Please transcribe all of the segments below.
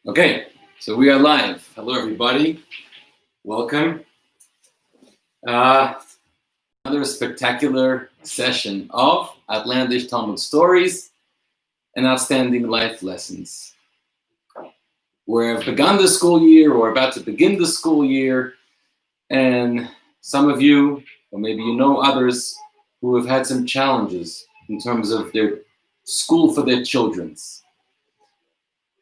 Okay, so we are live. Hello, everybody. Welcome. Another spectacular session of Outlandish Talmud stories and outstanding life lessons. We've begun the school year, or about to begin the school year, and some of you, or maybe you know others, who have had some challenges in terms of their school for their children's.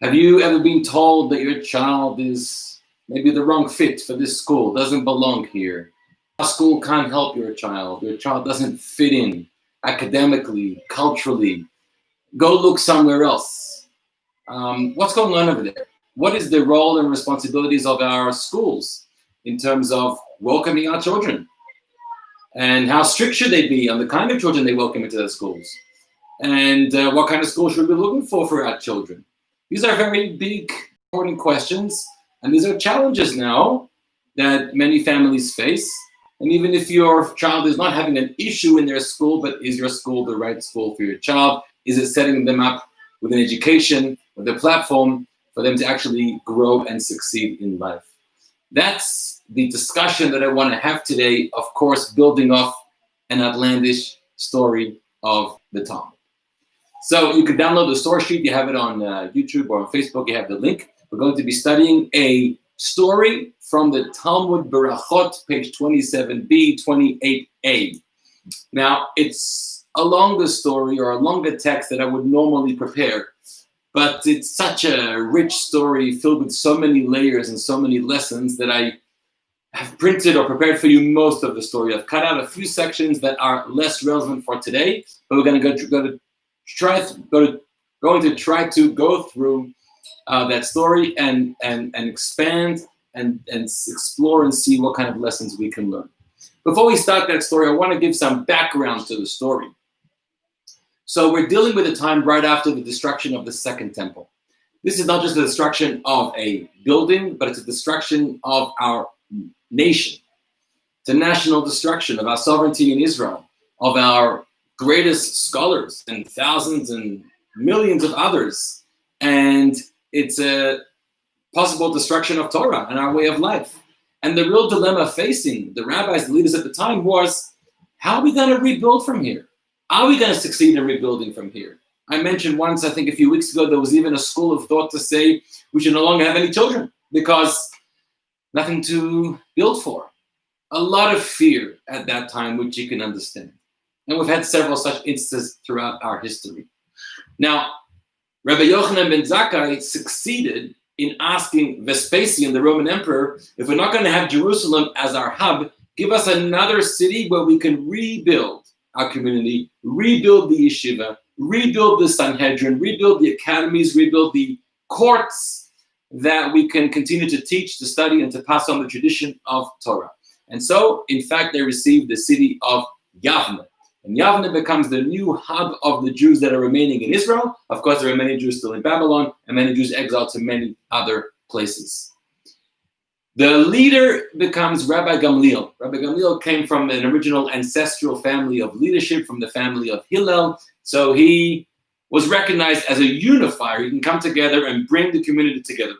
Have you ever been told that your child is maybe the wrong fit for this school, doesn't belong here? Our school can't help your child doesn't fit in academically, culturally. Go look somewhere else. What's going on over there? What is the role and responsibilities of our schools in terms of welcoming our children? And how strict should they be on the kind of children they welcome into their schools? And what kind of school should we be looking for our children? These are very big, important questions, and these are challenges now that many families face. And even if your child is not having an issue in their school, but is your school the right school for your child? Is it setting them up with an education, with a platform for them to actually grow and succeed in life? That's the discussion that I want to have today, of course, building off an outlandish story of the Talmud. So you can download the source sheet. You have it on YouTube or on Facebook. You have the link. We're going to be studying a story from the Talmud Berachot, page 27b, 28a. Now, it's a longer story or a longer text that I would normally prepare, but it's such a rich story filled with so many layers and so many lessons that I have printed or prepared for you most of the story. I've cut out a few sections that are less relevant for today, but we're going to try to go through that story and expand and explore and see what kind of lessons we can learn. Before we start that story, I want to give some background to the story. So we're dealing with a time right after the destruction of the Second Temple. This is not just the destruction of a building, but it's a destruction of our nation. It's a national destruction of our sovereignty in Israel, of our greatest scholars and thousands and millions of others. And it's a possible destruction of Torah and our way of life. And the real dilemma facing the rabbis, the leaders at the time, was, how are we going to rebuild from here? Are we going to succeed in rebuilding from here? I mentioned once, I think a few weeks ago, there was even a school of thought to say we should no longer have any children because nothing to build for. A lot of fear at that time, which you can understand. And we've had several such instances throughout our history. Now, Rabbi Yochanan ben Zakkai succeeded in asking Vespasian, the Roman emperor, if we're not going to have Jerusalem as our hub, give us another city where we can rebuild our community, rebuild the yeshiva, rebuild the Sanhedrin, rebuild the academies, rebuild the courts, that we can continue to teach, to study, and to pass on the tradition of Torah. And so, in fact, they received the city of Yavne. And Yavne becomes the new hub of the Jews that are remaining in Israel. Of course, there are many Jews still in Babylon, and many Jews exiled to many other places. The leader becomes Rabbi Gamliel. Rabbi Gamliel came from an original ancestral family of leadership, from the family of Hillel. So he was recognized as a unifier. He can come together and bring the community together.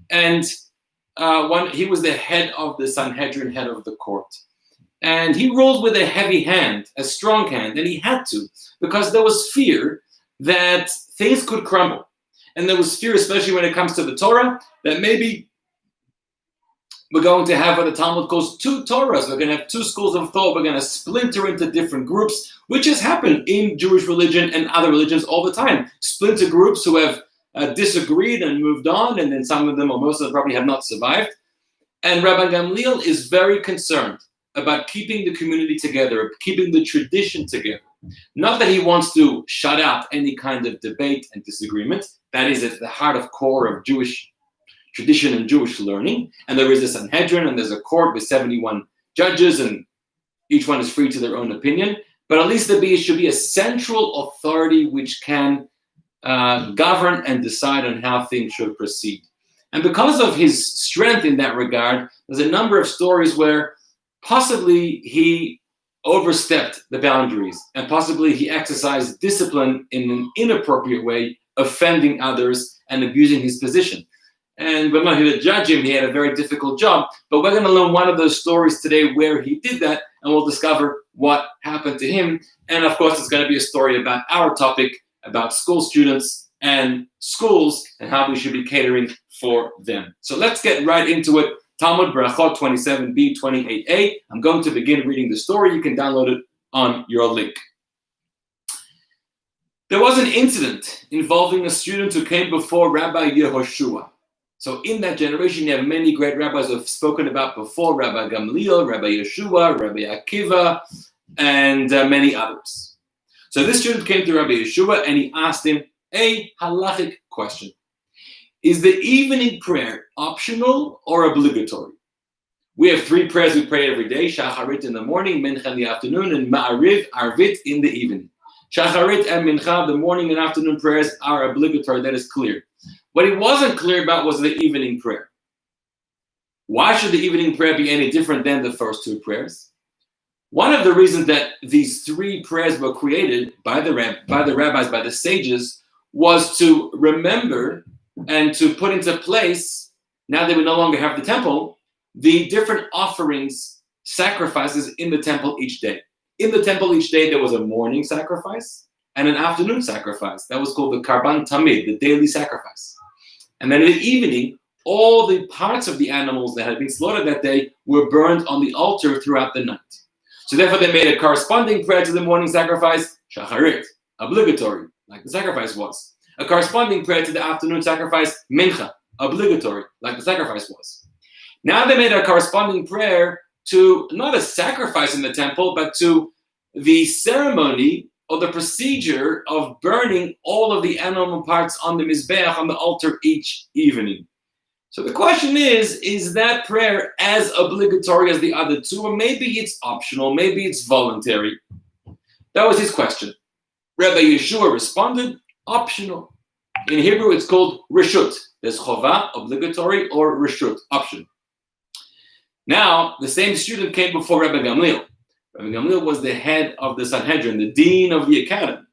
And he was the head of the Sanhedrin, head of the court. And he ruled with a heavy hand, a strong hand, and he had to, because there was fear that things could crumble. And there was fear, especially when it comes to the Torah, that maybe we're going to have what the Talmud calls two Torahs. We're going to have two schools of thought. We're going to splinter into different groups, which has happened in Jewish religion and other religions all the time. Splinter groups who have disagreed and moved on, and then some of them, or most of them, probably have not survived. And Rabbi Gamliel is very concerned about keeping the community together, keeping the tradition together. Not that he wants to shut out any kind of debate and disagreement. That is at the heart of core of Jewish tradition and Jewish learning. And there is a Sanhedrin, and there's a court with 71 judges, and each one is free to their own opinion. But at least there should be a central authority which can govern and decide on how things should proceed. And because of his strength in that regard, there's a number of stories where possibly he overstepped the boundaries, and possibly he exercised discipline in an inappropriate way, offending others and abusing his position. And we're not here to judge him. He had a very difficult job. But we're going to learn one of those stories today where he did that, and we'll discover what happened to him. And of course, it's going to be a story about our topic, about school students and schools and how we should be catering for them. So let's get right into it. Talmud Brachot 27b 28a. I'm going to begin reading the story. You can download it on your link. There was an incident involving a student who came before Rabbi Yehoshua. So in that generation, you have many great rabbis who have spoken about before, Rabbi Gamliel, Rabbi Yeshua, Rabbi Akiva, and many others. So this student came to Rabbi Yeshua and he asked him a halachic question. Is the evening prayer optional or obligatory? We have 3 prayers we pray every day, Shacharit in the morning, Mincha in the afternoon, and Ma'ariv, Arvit in the evening. Shacharit and Mincha, the morning and afternoon prayers are obligatory, that is clear. What he wasn't clear about was the evening prayer. Why should the evening prayer be any different than the first 2 prayers? One of the reasons that these 3 prayers were created by the rabbis, by the sages, was to remember and to put into place, now that we no longer have the temple, the different offerings, sacrifices in the temple each day. In the temple each day, there was a morning sacrifice and an afternoon sacrifice. That was called the Karban Tamid, the daily sacrifice. And then in the evening, all the parts of the animals that had been slaughtered that day were burned on the altar throughout the night. So therefore, they made a corresponding prayer to the morning sacrifice, Shacharit, obligatory, like the sacrifice was. A corresponding prayer to the afternoon sacrifice, Mincha, obligatory, like the sacrifice was. Now they made a corresponding prayer to not a sacrifice in the temple, but to the ceremony or the procedure of burning all of the animal parts on the Mizbeach, on the altar each evening. So the question is that prayer as obligatory as the other 2, or maybe it's optional, maybe it's voluntary? That was his question. Rabbi Yeshua responded, optional. In Hebrew, it's called reshut. There's chova, obligatory, or reshut, option. Now, the same student came before Rabbi Gamliel. Rabbi Gamliel was the head of the Sanhedrin, the dean of the academy.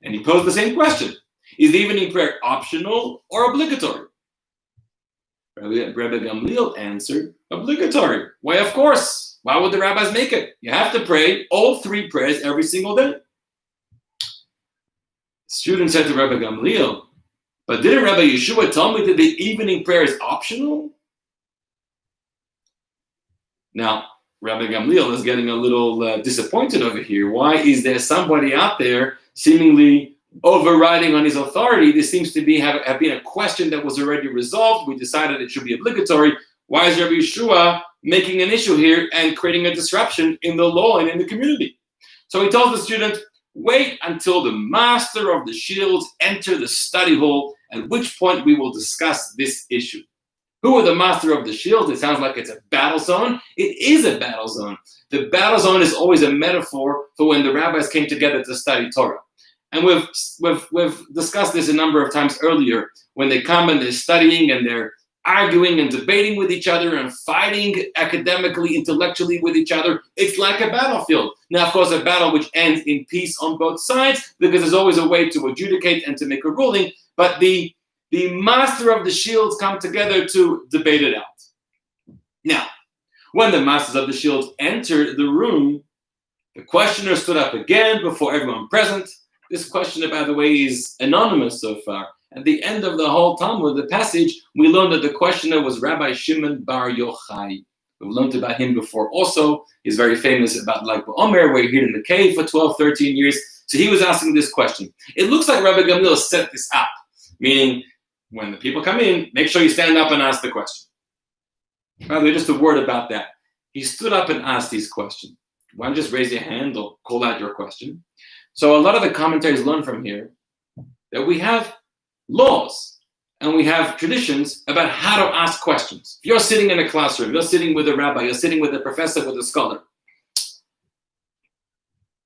And he posed the same question. Is the evening prayer optional or obligatory? Rabbi Gamliel answered, obligatory. Why, of course. Why would the rabbis make it? You have to pray all 3 prayers every single day. The student said to Rabbi Gamliel, but didn't Rabbi Yeshua tell me that the evening prayer is optional? Now, Rabbi Gamliel is getting a little disappointed over here. Why is there somebody out there seemingly overriding on his authority? This seems to have been a question that was already resolved. We decided it should be obligatory. Why is Rabbi Yeshua making an issue here and creating a disruption in the law and in the community? So he tells the student, wait until the master of the shields enter the study hall, at which point we will discuss this issue. Who are the master of the shield? It sounds like it's a battle zone. It is a battle zone. The battle zone is always a metaphor for when the rabbis came together to study Torah. And we've discussed this a number of times earlier. When they come and they're studying and they're arguing and debating with each other and fighting academically, intellectually with each other, it's like a battlefield. Now, of course, a battle which ends in peace on both sides, because there's always a way to adjudicate and to make a ruling. But the master of the shields come together to debate it out. Now, when the masters of the shields entered the room, the questioner stood up again before everyone present. This questioner, by the way, is anonymous so far. At the end of the whole Talmud, the passage, we learned that the questioner was Rabbi Shimon Bar Yochai. We've learned about him before also. He's very famous about Lag BaOmer, where he hid in the cave for 12, 13 years. So he was asking this question. It looks like Rabbi Gamliel set this up, meaning when the people come in, make sure you stand up and ask the question. By the way, just a word about that. He stood up and asked these questions. Why don't you just raise your hand or call out your question? So a lot of the commentaries learn from here that we have laws and we have traditions about how to ask questions. If you're sitting in a classroom, you're sitting with a rabbi, you're sitting with a professor, with a scholar,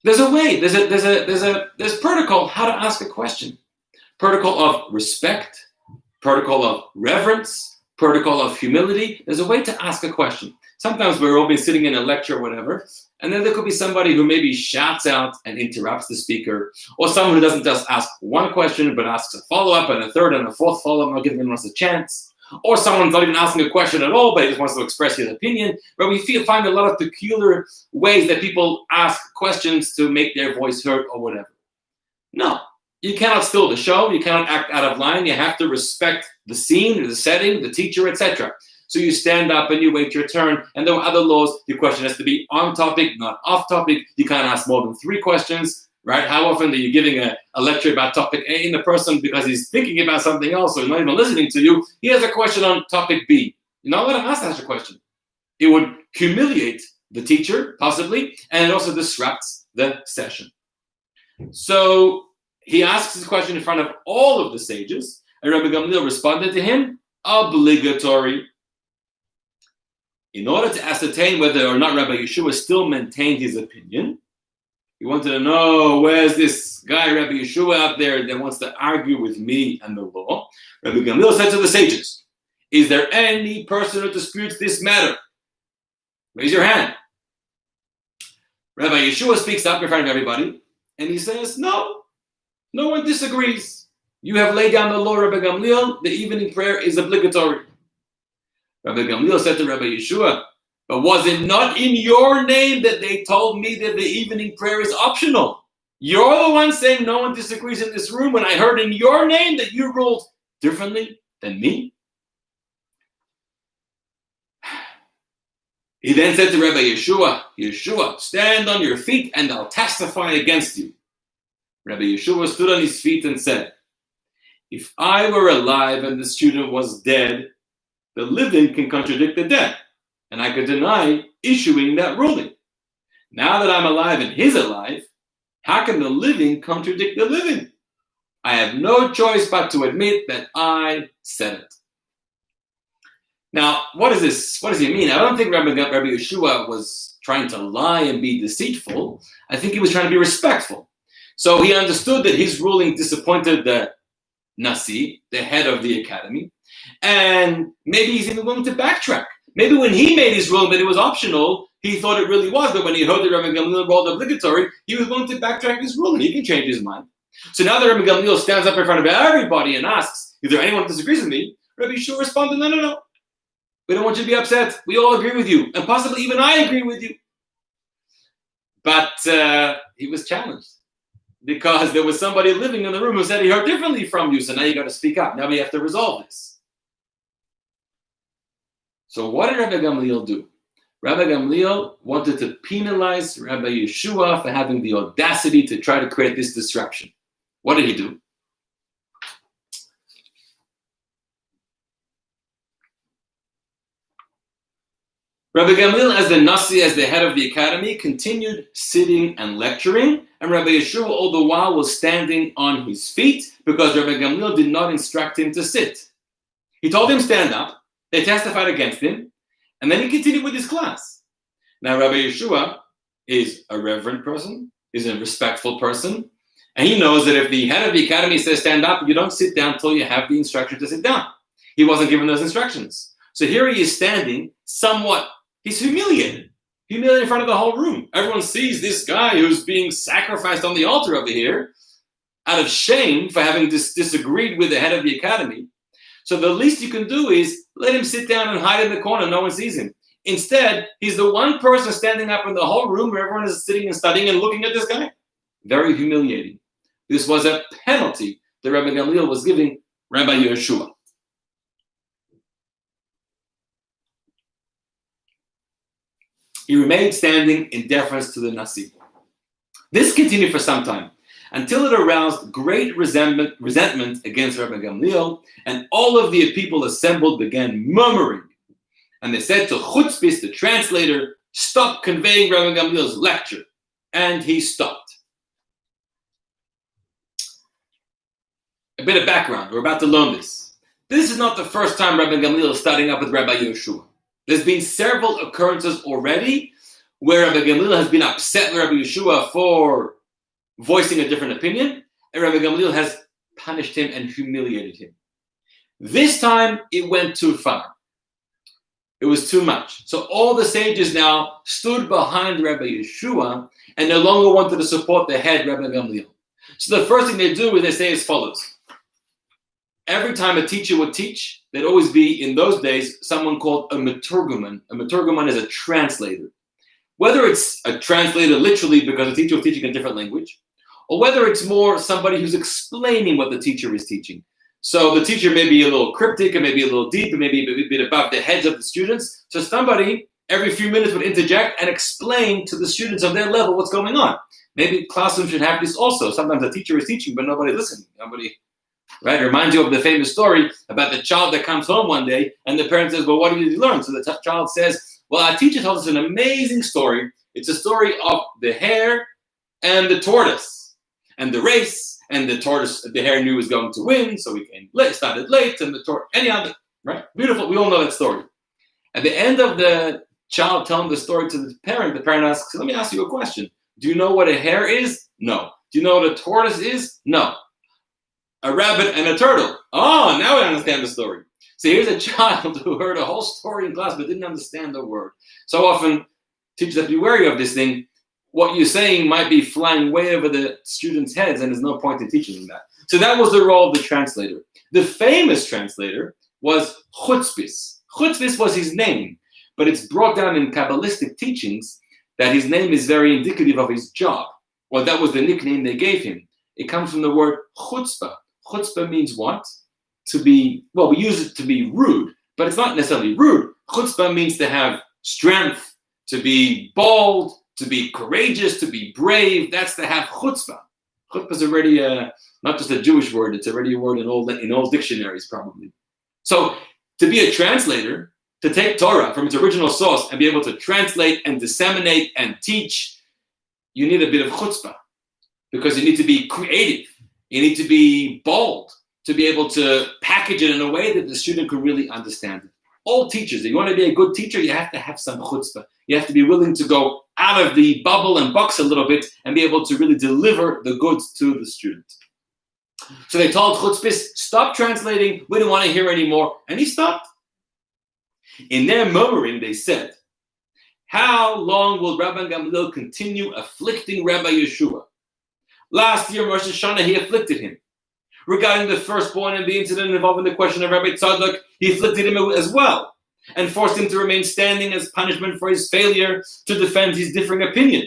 there's a way, there's protocol how to ask a question. Protocol of respect, protocol of reverence, protocol of humility. There's a way to ask a question. Sometimes we're all been sitting in a lecture or whatever, and then there could be somebody who maybe shouts out and interrupts the speaker, or someone who doesn't just ask one question, but asks a follow-up and a third and a fourth follow-up, not giving anyone else a chance. or someone's not even asking a question at all, but he just wants to express his opinion, where we find a lot of peculiar ways that people ask questions to make their voice heard or whatever. No, you cannot steal the show. You cannot act out of line. You have to respect the scene, the setting, the teacher, etc. So you stand up and you wait your turn. And there are other laws. Your question has to be on topic, not off topic. You can't ask more than 3 questions, right? How often are you giving a lecture about topic A and the person, because he's thinking about something else or not even listening to you, he has a question on topic B. You're not going to ask such a question. It would humiliate the teacher, possibly, and it also disrupts the session. So he asks his question in front of all of the sages, and Rabbi Gamliel responded to him, obligatory. In order to ascertain whether or not Rabbi Yeshua still maintained his opinion, he wanted to know, where's this guy, Rabbi Yeshua, out there that wants to argue with me and the law? Rabbi Gamliel said to the sages, is there any person who disputes this matter? Raise your hand. Rabbi Yeshua speaks up in front of everybody, and he says, no one disagrees. You have laid down the law, Rabbi Gamliel. The evening prayer is obligatory. Rabbi Gamliel said to Rabbi Yeshua, but was it not in your name that they told me that the evening prayer is optional? You're the one saying no one disagrees in this room when I heard in your name that you ruled differently than me? He then said to Rabbi Yeshua, stand on your feet and I'll testify against you. Rabbi Yeshua stood on his feet and said, if I were alive and the student was dead, the living can contradict the dead, and I could deny issuing that ruling. Now that I'm alive and he's alive, how can the living contradict the living? I have no choice but to admit that I said it. Now, what is this? What does he mean? I don't think Rabbi Yeshua was trying to lie and be deceitful. I think he was trying to be respectful. So he understood that his ruling disappointed the Nasi, the head of the academy, and maybe he's even willing to backtrack. Maybe when he made his ruling that it was optional, he thought it really was, but when he heard that Rabbi Gamliel ruled obligatory, he was willing to backtrack his ruling. He can change his mind. So now that Rabbi Gamliel stands up in front of everybody and asks, is there anyone who disagrees with me? Rabbi Yeshua responded, no. We don't want you to be upset. We all agree with you. And possibly even I agree with you. But he was challenged because there was somebody living in the room who said he heard differently from you. So now you got to speak up. Now we have to resolve this. So what did Rabbi Gamliel do? Rabbi Gamliel wanted to penalize Rabbi Yeshua for having the audacity to try to create this disruption. What did he do? Rabbi Gamliel, as the Nasi, as the head of the academy, continued sitting and lecturing, and Rabbi Yeshua all the while was standing on his feet because Rabbi Gamliel did not instruct him to sit. He told him stand up. They testified against him, and then he continued with his class. Now, Rabbi Yeshua is a reverent person, is a respectful person, and he knows that if the head of the academy says stand up, you don't sit down until you have the instruction to sit down. He wasn't given those instructions. So here he is standing somewhat, he's humiliated in front of the whole room. Everyone sees this guy who's being sacrificed on the altar over here out of shame for having disagreed with the head of the academy. So the least you can do is let him sit down and hide in the corner. No one sees him. Instead, he's the one person standing up in the whole room where everyone is sitting and studying and looking at this guy. Very humiliating. This was a penalty that Rabbi Gamliel was giving Rabbi Yeshua. He remained standing in deference to the Nasi. This continued for some time, until it aroused great resentment against Rabbi Gamliel, and all of the people assembled began murmuring. And they said to Chutzpis, the translator, stop conveying Rabbi Gamliel's lecture. And he stopped. A bit of background, we're about to learn this. This is not the first time Rabbi Gamliel is starting up with Rabbi Yeshua. There's been several occurrences already where Rabbi Gamliel has been upset with Rabbi Yeshua for voicing a different opinion, and Rabbi Gamliel has punished him and humiliated him. This time, it went too far. It was too much. So all the sages now stood behind Rabbi Yeshua and no longer wanted to support the head, Rabbi Gamliel. So the first thing they do is they say as follows. every time a teacher would teach, there'd always be, in those days, someone called a meturguman. A meturguman is a translator. Whether it's a translator literally because the teacher was teaching a different language, or whether it's more somebody who's explaining what the teacher is teaching. So the teacher may be a little cryptic, and maybe a little deep, and maybe a bit above the heads of the students. So somebody every few minutes would interject and explain to the students on their level what's going on. Maybe classrooms should have this also. Sometimes the teacher is teaching, but nobody listening. Nobody, right? It reminds you of the famous story about the child that comes home one day, and the parent says, well, what did you learn? So the child says, well, our teacher told us an amazing story. It's a story of the hare and the tortoise. And the race, and the tortoise, the hare knew was going to win, so he came late, started late, and the tortoise, anyhow, right? Beautiful, we all know that story. At the end of the child telling the story to the parent asks, let me ask you a question. Do you know what a hare is? No. Do you know what a tortoise is? No. A rabbit and a turtle. Oh, now I understand the story. So here's a child who heard a whole story in class but didn't understand the word. So often, teachers have to be wary of this thing. What you're saying might be flying way over the students' heads, and there's no point in teaching them that. So that was the role of the translator. The famous translator was Chutzpis. Chutzpis was his name, but it's brought down in Kabbalistic teachings that his name is very indicative of his job. Well, that was the nickname they gave him. It comes from the word chutzpah. Chutzpah means what? To be, well, we use it to be rude, but it's not necessarily rude. Chutzpah means to have strength, to be bold, to be courageous, to be brave. That's to have chutzpah. Chutzpah is already not just a Jewish word, it's already a word in all dictionaries probably. So to be a translator, to take Torah from its original source and be able to translate and disseminate and teach, you need a bit of chutzpah, because you need to be creative. You need to be bold to be able to package it in a way that the student can really understand it. All teachers, if you want to be a good teacher, you have to have some chutzpah. You have to be willing to go out of the bubble and box a little bit and be able to really deliver the goods to the student. So they told Chutzpis, stop translating, we don't want to hear anymore. And he stopped. In their murmuring, they said, how long will Rabbi Gamliel continue afflicting Rabbi Yeshua? Last year, Rosh Hashanah, he afflicted him. Regarding the firstborn and the incident involving the question of Rabbi Tzadok, he afflicted him as well and forced him to remain standing as punishment for his failure to defend his differing opinion.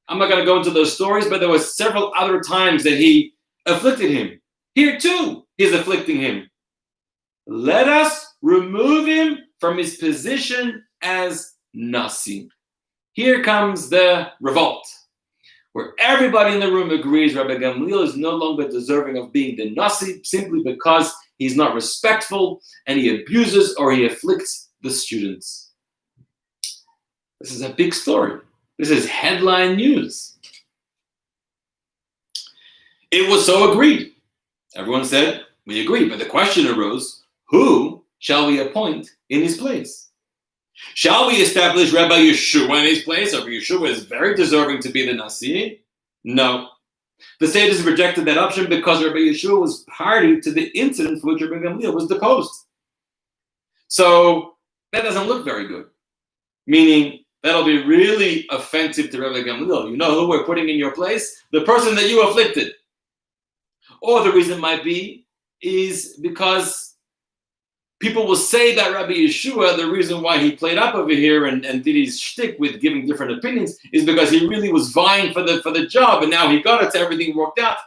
I'm not going to go into those stories, but there were several other times that he afflicted him. Here too, he's afflicting him. Let us remove him from his position as Nasi. Here comes the revolt, where everybody in the room agrees Rabbi Gamliel is no longer deserving of being the Nasi simply because he's not respectful and he abuses or he afflicts the students. This is a big story. This is headline news. It was so agreed. Everyone said, we agree. But the question arose, who shall we appoint in his place? Shall we establish Rabbi Yeshua in his place? Rabbi Yeshua is very deserving to be the Nasi. No. The sages rejected that option because Rabbi Yeshua was party to the incident for which Rabbi Gamliel was deposed. So that doesn't look very good. Meaning, that'll be really offensive to Rabbi Gamliel. You know who we're putting in your place? The person that you afflicted. Or the reason might be is because people will say that Rabbi Yeshua, the reason why he played up over here and did his shtick with giving different opinions is because he really was vying for the job and now he got it, so everything worked out.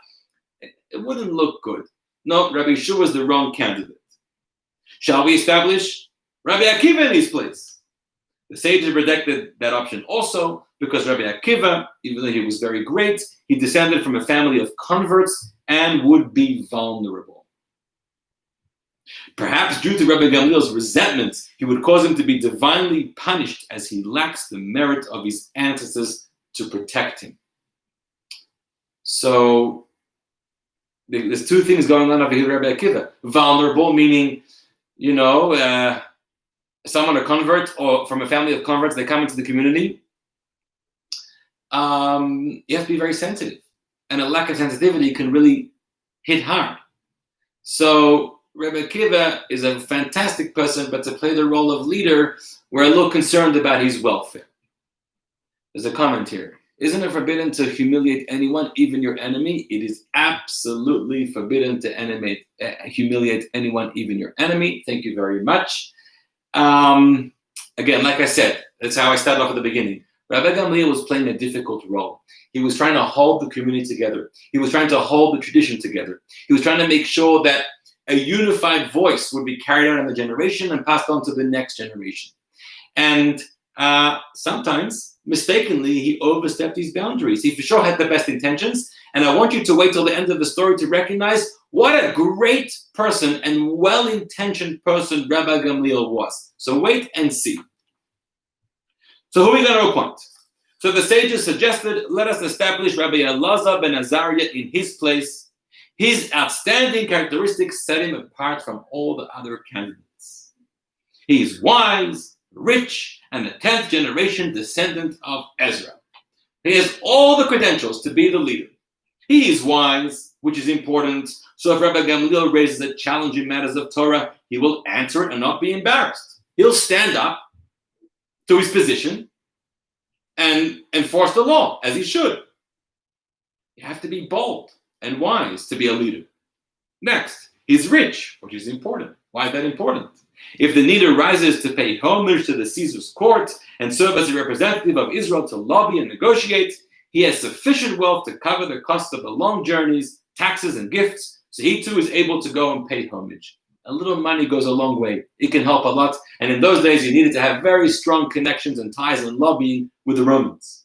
It wouldn't look good. No, Rabbi Yeshua is the wrong candidate. Shall we establish Rabbi Akiva in his place? The sages rejected that option also because Rabbi Akiva, even though he was very great, he descended from a family of converts and would be vulnerable. Perhaps due to Rabbi Gamliel's resentment, he would cause him to be divinely punished as he lacks the merit of his ancestors to protect him. So there's two things going on over here with Rabbi Akiva. Vulnerable, meaning, someone a convert or from a family of converts, they come into the community. You have to be very sensitive. And a lack of sensitivity can really hit hard. So Rabbi Akiva is a fantastic person, but to play the role of leader, we're a little concerned about his welfare. There's a comment here. Isn't it forbidden to humiliate anyone, even your enemy? It is absolutely forbidden to humiliate anyone, even your enemy. Thank you very much. Again, like I said, that's how I started off at the beginning. Rabbi Gamliel was playing a difficult role. He was trying to hold the community together. He was trying to hold the tradition together. He was trying to make sure that a unified voice would be carried out in the generation and passed on to the next generation. And sometimes, mistakenly, he overstepped these boundaries. He for sure had the best intentions. And I want you to wait till the end of the story to recognize what a great person and well-intentioned person Rabbi Gamliel was. So wait and see. So who are we going to appoint? So the sages suggested, let us establish Rabbi Elazar ben Azariah in his place. His outstanding characteristics set him apart from all the other candidates. He is wise, rich, and the 10th generation descendant of Ezra. He has all the credentials to be the leader. He is wise, which is important. So if Rabbi Gamliel raises a challenge in matters of Torah, he will answer it and not be embarrassed. He'll stand up to his position and enforce the law, as he should. You have to be bold and wise to be a leader. Next, he's rich, which is important. Why is that important? If the leader rises to pay homage to the Caesar's court and serve as a representative of Israel to lobby and negotiate, he has sufficient wealth to cover the cost of the long journeys, taxes, and gifts, so he too is able to go and pay homage. A little money goes a long way. It can help a lot. And in those days, you needed to have very strong connections and ties and lobbying with the Romans.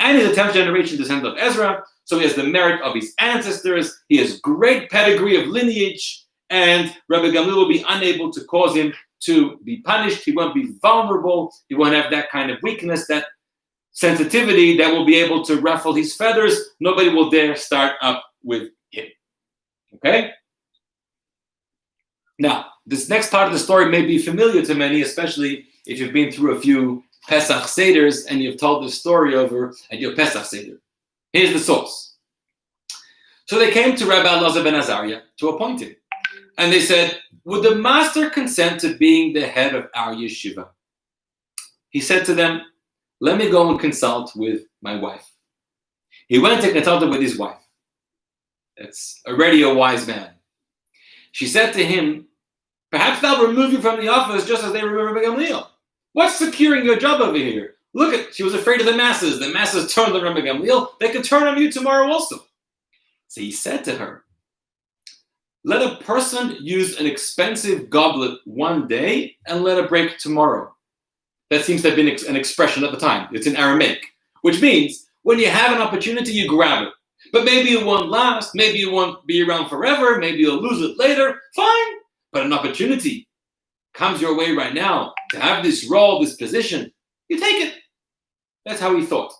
And he's a 10th generation descendant of Ezra, so he has the merit of his ancestors. He has great pedigree of lineage, and Rabbi Gamliel will be unable to cause him to be punished. He won't be vulnerable. He won't have that kind of weakness, that sensitivity that will be able to ruffle his feathers. Nobody will dare start up with him. Okay? Now, this next part of the story may be familiar to many, especially if you've been through a few Pesach Seders and you've told the story over at your Pesach Seder. Here's the source. So they came to Rabbi Elazar ben Azariah to appoint him. And they said, would the master consent to being the head of our yeshiva? He said to them, let me go and consult with my wife. He went to consult with his wife. That's already a wise man. She said to him, perhaps they'll remove you from the office just as they removed Rabbi Gamliel. What's securing your job over here? Look at, she was afraid of the masses. The masses turned on Rabbi Gamliel. They could turn on you tomorrow also. So he said to her, let a person use an expensive goblet one day and let it break tomorrow. That seems to have been an expression at the time. It's in Aramaic, which means when you have an opportunity, you grab it. But maybe it won't last. Maybe it won't be around forever. Maybe you'll lose it later. Fine. But an opportunity comes your way right now to have this role, this position. You take it. That's how he thought.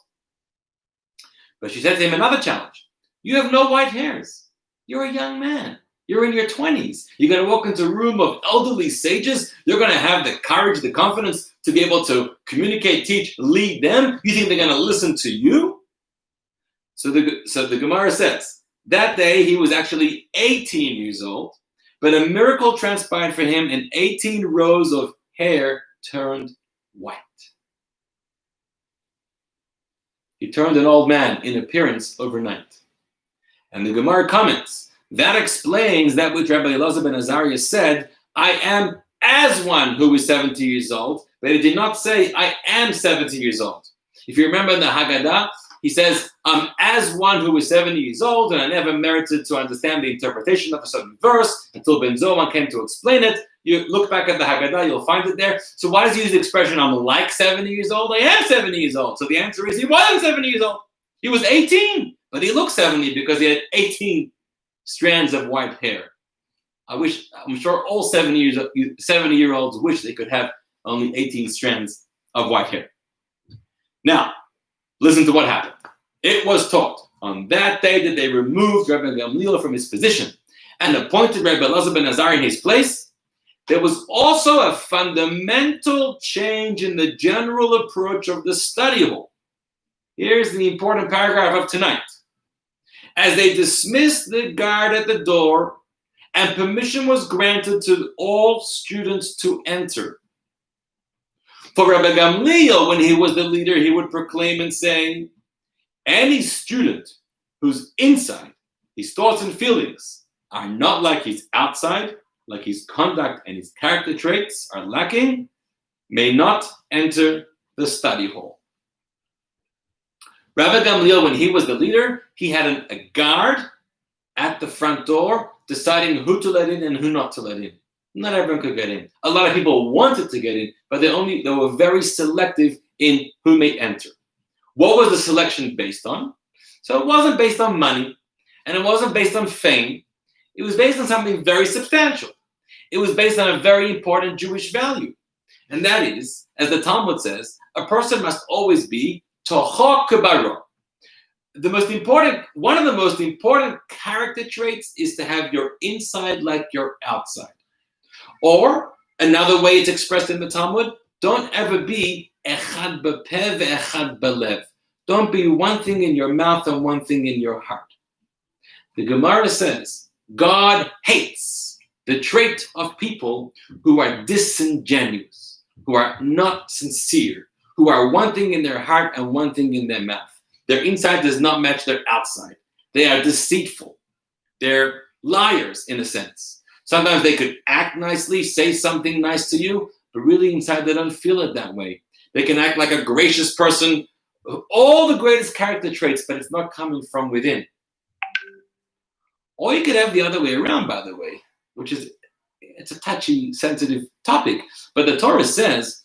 But she said to him another challenge. You have no white hairs. You're a young man. You're in your 20s. You're going to walk into a room of elderly sages. You're going to have the courage, the confidence to be able to communicate, teach, lead them. You think they're going to listen to you? So the Gemara says, that day he was actually 18 years old, but a miracle transpired for him and 18 rows of hair turned white. He turned an old man in appearance overnight. And the Gemara comments, that explains that which Rabbi Elazar ben Azariah said, I am as one who is 70 years old, but he did not say, I am 70 years old. If you remember in the Haggadah, he says, I'm as one who is 70 years old, and I never merited to understand the interpretation of a certain verse until Ben Zoman came to explain it. You look back at the Haggadah, you'll find it there. So why does he use the expression, I'm like 70 years old? I am 70 years old. So the answer is, he wasn't 70 years old. He was 18, but he looked 70 because he had 18 strands of white hair. I'm sure all 70-year-olds wish they could have only 18 strands of white hair. Now, listen to what happened. It was taught on that day that they removed Rabbi Gamliel from his position and appointed Rabbi Elazar ben Azariah in his place. There was also a fundamental change in the general approach of the study hall. Here's the important paragraph of tonight. As they dismissed the guard at the door, and permission was granted to all students to enter. For Rabbi Gamliel, when he was the leader, he would proclaim and say, Any student whose inside, his thoughts and feelings are not like his outside, like his conduct and his character traits are lacking, may not enter the study hall. Rabbi Gamliel, when he was the leader, he had a guard at the front door deciding who to let in and who not to let in. Not everyone could get in. A lot of people wanted to get in, but they were very selective in who may enter. What was the selection based on? So it wasn't based on money, and it wasn't based on fame. It was based on something very substantial. It was based on a very important Jewish value. And that is, as the Talmud says, a person must always be tocho kebaro. One of the most important character traits is to have your inside like your outside. Or, another way it's expressed in the Talmud, don't ever be echad bepeh ve'echad belev. Don't be one thing in your mouth and one thing in your heart. The Gemara says, God hates the trait of people who are disingenuous, who are not sincere, who are one thing in their heart and one thing in their mouth. Their inside does not match their outside. They are deceitful. They're liars, in a sense. Sometimes they could act nicely, say something nice to you, but really inside they don't feel it that way. They can act like a gracious person, all the greatest character traits, but it's not coming from within. Or you could have the other way around, by the way, which is, it's a touchy, sensitive topic. But the Torah says,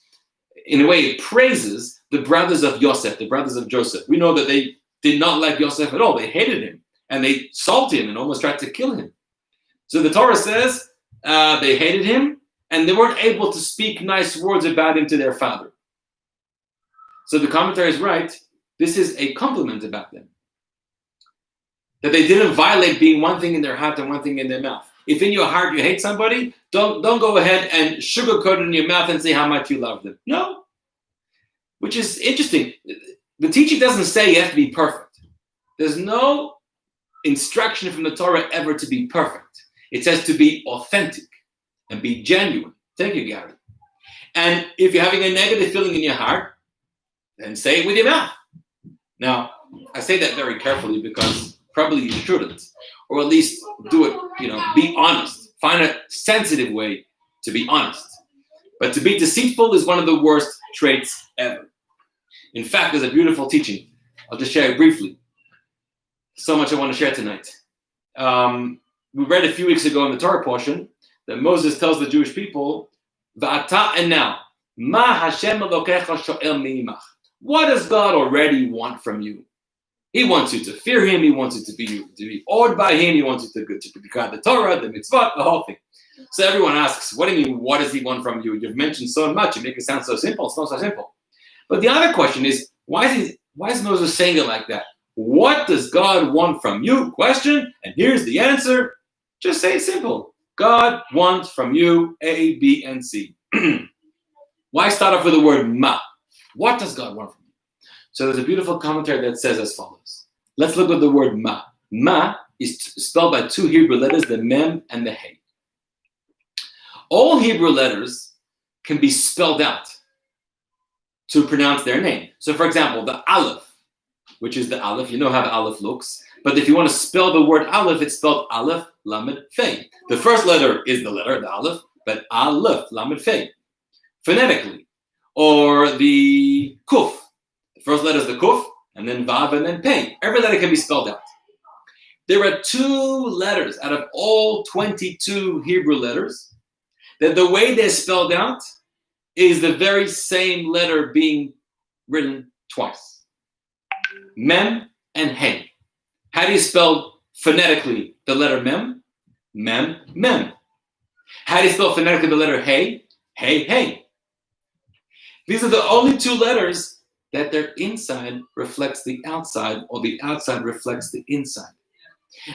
in a way, it praises the brothers of Yosef, the brothers of Joseph. We know that they did not like Yosef at all. They hated him, and they salted him and almost tried to kill him. So the Torah says they hated him, and they weren't able to speak nice words about him to their father. So the commentary is right. This is a compliment about them. That they didn't violate being one thing in their heart and one thing in their mouth. If in your heart you hate somebody, don't go ahead and sugarcoat it in your mouth and say how much you love them. No. Which is interesting. The teaching doesn't say you have to be perfect. There's no instruction from the Torah ever to be perfect. It says to be authentic and be genuine. Thank you, Gary. And if you're having a negative feeling in your heart, then say it with your mouth. Now, I say that very carefully because probably you shouldn't, or at least do it, be honest. Find a sensitive way to be honest. But to be deceitful is one of the worst traits ever. In fact, there's a beautiful teaching. I'll just share it briefly. So much I want to share tonight. We read a few weeks ago in the Torah portion that Moses tells the Jewish people, V'ata and now, Ma Hashem Elokecha sho'el me'imach. What does God already want from you? He wants you to fear him. He wants you to be awed by him. He wants you to be God, the Torah, the mitzvot, the whole thing. So everyone asks, what do you mean, what does he want from you? You've mentioned so much. You make it sound so simple. It's not so simple. But the other question is, why is Moses saying it like that? What does God want from you? Question. And here's the answer. Just say it simple. God wants from you A, B, and C. Why start off with the word ma? What does God want from you? So there's a beautiful commentary that says as follows. Let's look at the word ma. Ma is spelled by two Hebrew letters, the mem and the hey. All Hebrew letters can be spelled out to pronounce their name. So for example, the aleph, which is the aleph, you know how the aleph looks. But if you want to spell the word aleph, it's spelled aleph, lamed, fei. The first letter is the letter, the aleph, but aleph, lamed, fei. Phonetically. Or the kuf. The first letter is the kuf, and then vav, and then pei. Every letter can be spelled out. There are two letters out of all 22 Hebrew letters that the way they're spelled out is the very same letter being written twice. Mem and hey. How do you spell phonetically the letter mem? Mem, mem. How do you spell phonetically the letter hey? Hey, hey. These are the only two letters that their inside reflects the outside, or the outside reflects the inside.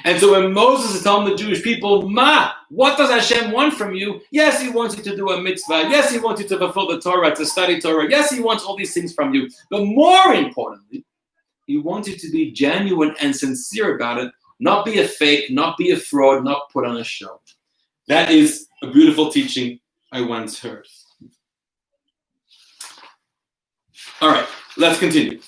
And so when Moses is telling the Jewish people, Ma, what does Hashem want from you? Yes, he wants you to do a mitzvah. Yes, he wants you to fulfill the Torah, to study Torah. Yes, he wants all these things from you. But more importantly, he wants you to be genuine and sincere about it, not be a fake, not be a fraud, not put on a show. That is a beautiful teaching I once heard. All right, let's continue.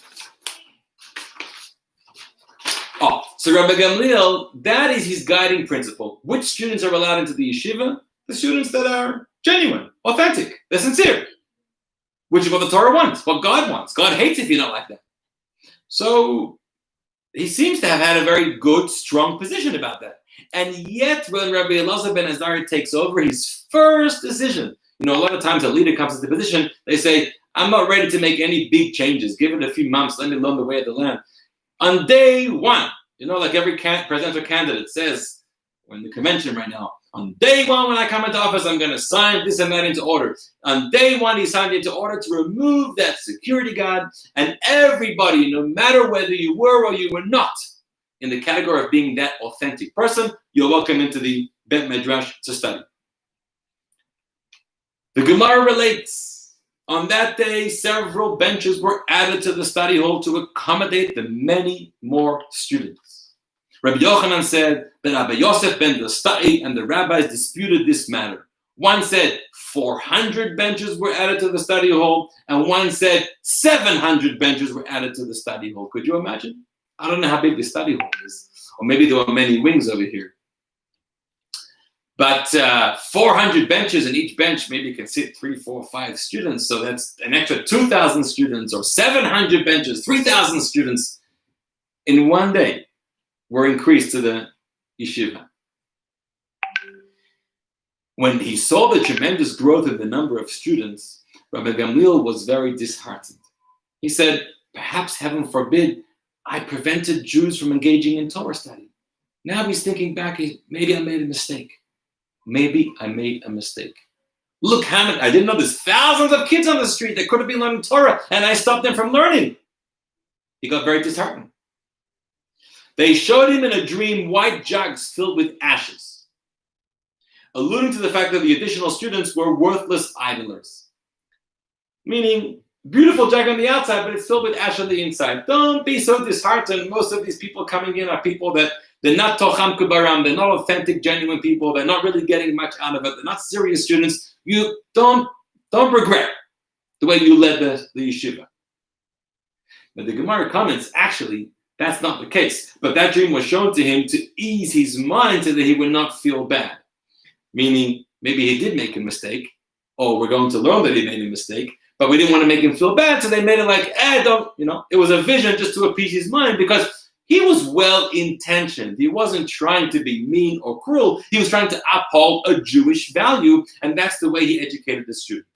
So Rabbi Gamliel, that is his guiding principle. Which students are allowed into the yeshiva? The students that are genuine, authentic, they're sincere. Which is what the Torah wants, what God wants. God hates if you're not like that. So he seems to have had a very good, strong position about that. And yet, when Rabbi Elazar ben Azariah takes over, his first decision, a lot of times a leader comes into position, they say, I'm not ready to make any big changes. Give it a few months, let me learn the way of the land. On day one, like every presidential candidate says, we're in the convention right now, on day one when I come into office, I'm going to sign this and that into order. On day one, he signed into order to remove that security guard, and everybody, no matter whether you were or you were not in the category of being that authentic person, you're welcome into the Bet Midrash to study. The Gemara relates, on that day, several benches were added to the study hall to accommodate the many more students. Rabbi Yochanan said that Rabbi Yosef ben Dostai and the rabbis disputed this matter. One said 400 benches were added to the study hall, and one said 700 benches were added to the study hall. Could you imagine? I don't know how big the study hall is, or maybe there were many wings over here. But 400 benches, and each bench maybe can sit 3, 4, 5 students, so that's an extra 2,000 students, or 700 benches, 3,000 students in one day were increased to the yeshiva. When he saw the tremendous growth in the number of students, Rabbi Gamliel was very disheartened. He said, perhaps, heaven forbid, I prevented Jews from engaging in Torah study. Now he's thinking back, maybe I made a mistake. Maybe I made a mistake. Look how many, I didn't know there's thousands of kids on the street that could have been learning Torah, and I stopped them from learning. He got very disheartened. They showed him in a dream white jugs filled with ashes, alluding to the fact that the additional students were worthless idlers. Meaning, beautiful jug on the outside, but it's filled with ash on the inside. Don't be so disheartened. Most of these people coming in are people that they're not tocham kubaram, they're not authentic, genuine people, they're not really getting much out of it, they're not serious students. You don't regret the way you led the yeshiva. But the Gemara comments, actually, that's not the case. But that dream was shown to him to ease his mind so that he would not feel bad. Meaning, maybe he did make a mistake, or we're going to learn that he made a mistake, but we didn't want to make him feel bad, so they made it like, it was a vision just to appease his mind, because he was well-intentioned. He wasn't trying to be mean or cruel. He was trying to uphold a Jewish value, and that's the way he educated the student.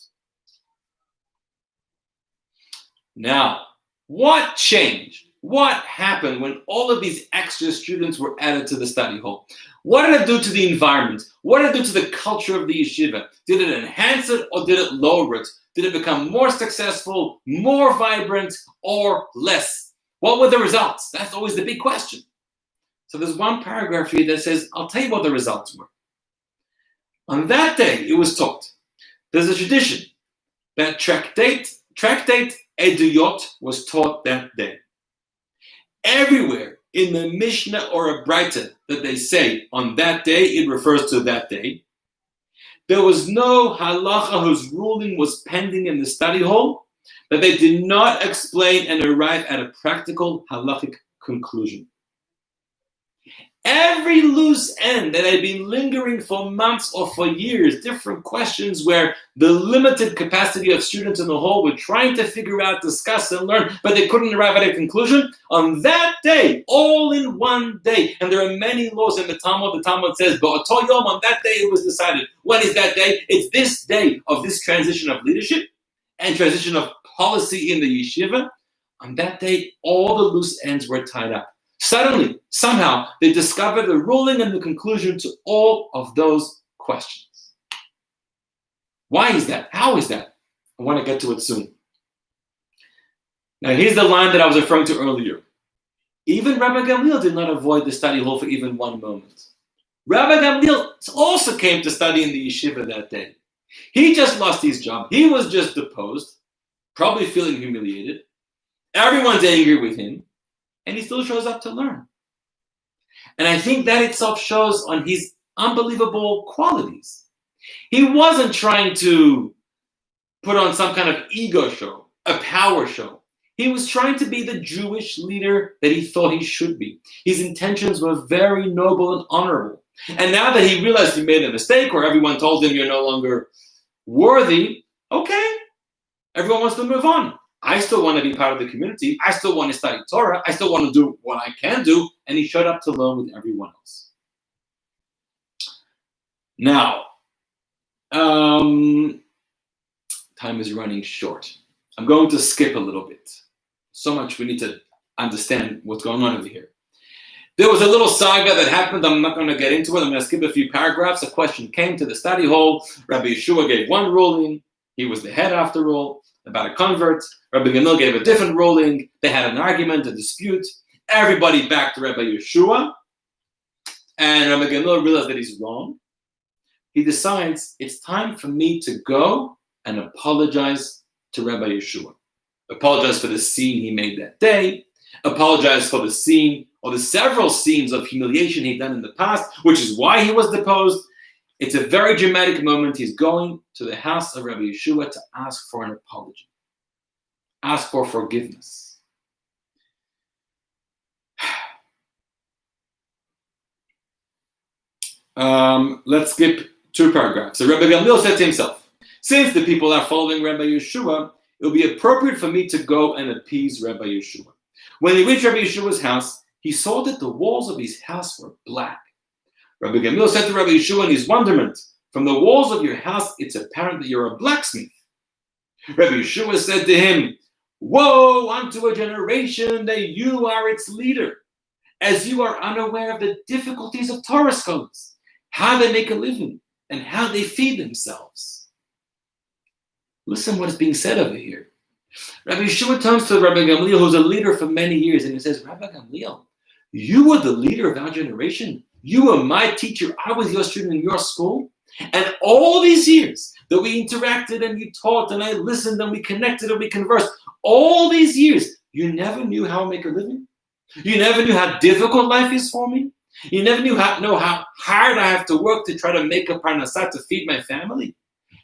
Now, what changed? What happened when all of these extra students were added to the study hall? What did it do to the environment? What did it do to the culture of the yeshiva? Did it enhance it or did it lower it? Did it become more successful, more vibrant, or less? What were the results? That's always the big question. So there's one paragraph here that says, I'll tell you what the results were. On that day, it was taught. There's a tradition that tractate Eduyot was taught that day. Everywhere in the Mishnah or a Braita that they say on that day, it refers to that day. There was no halacha whose ruling was pending in the study hall, but they did not explain and arrive at a practical halachic conclusion. Every loose end that had been lingering for months or for years, different questions where the limited capacity of students in the hall were trying to figure out, discuss, and learn, but they couldn't arrive at a conclusion. On that day, all in one day, and there are many laws in the Talmud. The Talmud says, Ba'oto Yom, on that day it was decided. When is that day? It's this day of this transition of leadership and transition of policy in the yeshiva. On that day, all the loose ends were tied up. Suddenly, somehow, they discovered the ruling and the conclusion to all of those questions. Why is that? How is that? I want to get to it soon. Now, here's the line that I was referring to earlier. Even Rabbi Gamliel did not avoid the study hall for even one moment. Rabbi Gamliel also came to study in the yeshiva that day. He just lost his job. He was just deposed, probably feeling humiliated. Everyone's angry with him. And he still shows up to learn. And I think that itself shows on his unbelievable qualities. He wasn't trying to put on some kind of ego show, a power show. He was trying to be the Jewish leader that he thought he should be. His intentions were very noble and honorable. And now that he realized he made a mistake, or everyone told him you're no longer worthy, okay, everyone wants to move on. I still want to be part of the community. I still want to study Torah. I still want to do what I can do. And he showed up to learn with everyone else. Now, time is running short. I'm going to skip a little bit. So much we need to understand what's going on over here. There was a little saga that happened. I'm not going to get into it. I'm going to skip a few paragraphs. A question came to the study hall. Rabbi Yeshua gave one ruling. He was the head after all, about a convert. Rabbi Gamliel gave a different ruling. They had an argument, a dispute. Everybody backed Rabbi Yeshua. And Rabbi Gamliel realized that he's wrong. He decides it's time for me to go and apologize to Rabbi Yeshua. Apologize for the scene he made that day. Apologize for the scene or the several scenes of humiliation he'd done in the past, which is why he was deposed. It's a very dramatic moment. He's going to the house of Rabbi Yeshua to ask for an apology, ask for forgiveness. Let's skip 2 paragraphs. So Rabbi Gamliel said to himself, since the people are following Rabbi Yeshua, it will be appropriate for me to go and appease Rabbi Yeshua. When he reached Rabbi Yeshua's house, he saw that the walls of his house were black. Rabbi Gamliel said to Rabbi Yeshua in his wonderment, from the walls of your house, it's apparent that you're a blacksmith. Rabbi Yeshua said to him, woe unto a generation that you are its leader, as you are unaware of the difficulties of Torah scholars, how they make a living, and how they feed themselves. Listen what is being said over here. Rabbi Yeshua turns to Rabbi Gamliel, who's a leader for many years, and he says, Rabbi Gamliel, you were the leader of our generation. You were my teacher. I was your student in your school. And all these years that we interacted and you taught and I listened and we connected and we conversed, all these years, you never knew how to make a living. You never knew how difficult life is for me. You never knew how hard I have to work to try to make a parnassah to feed my family.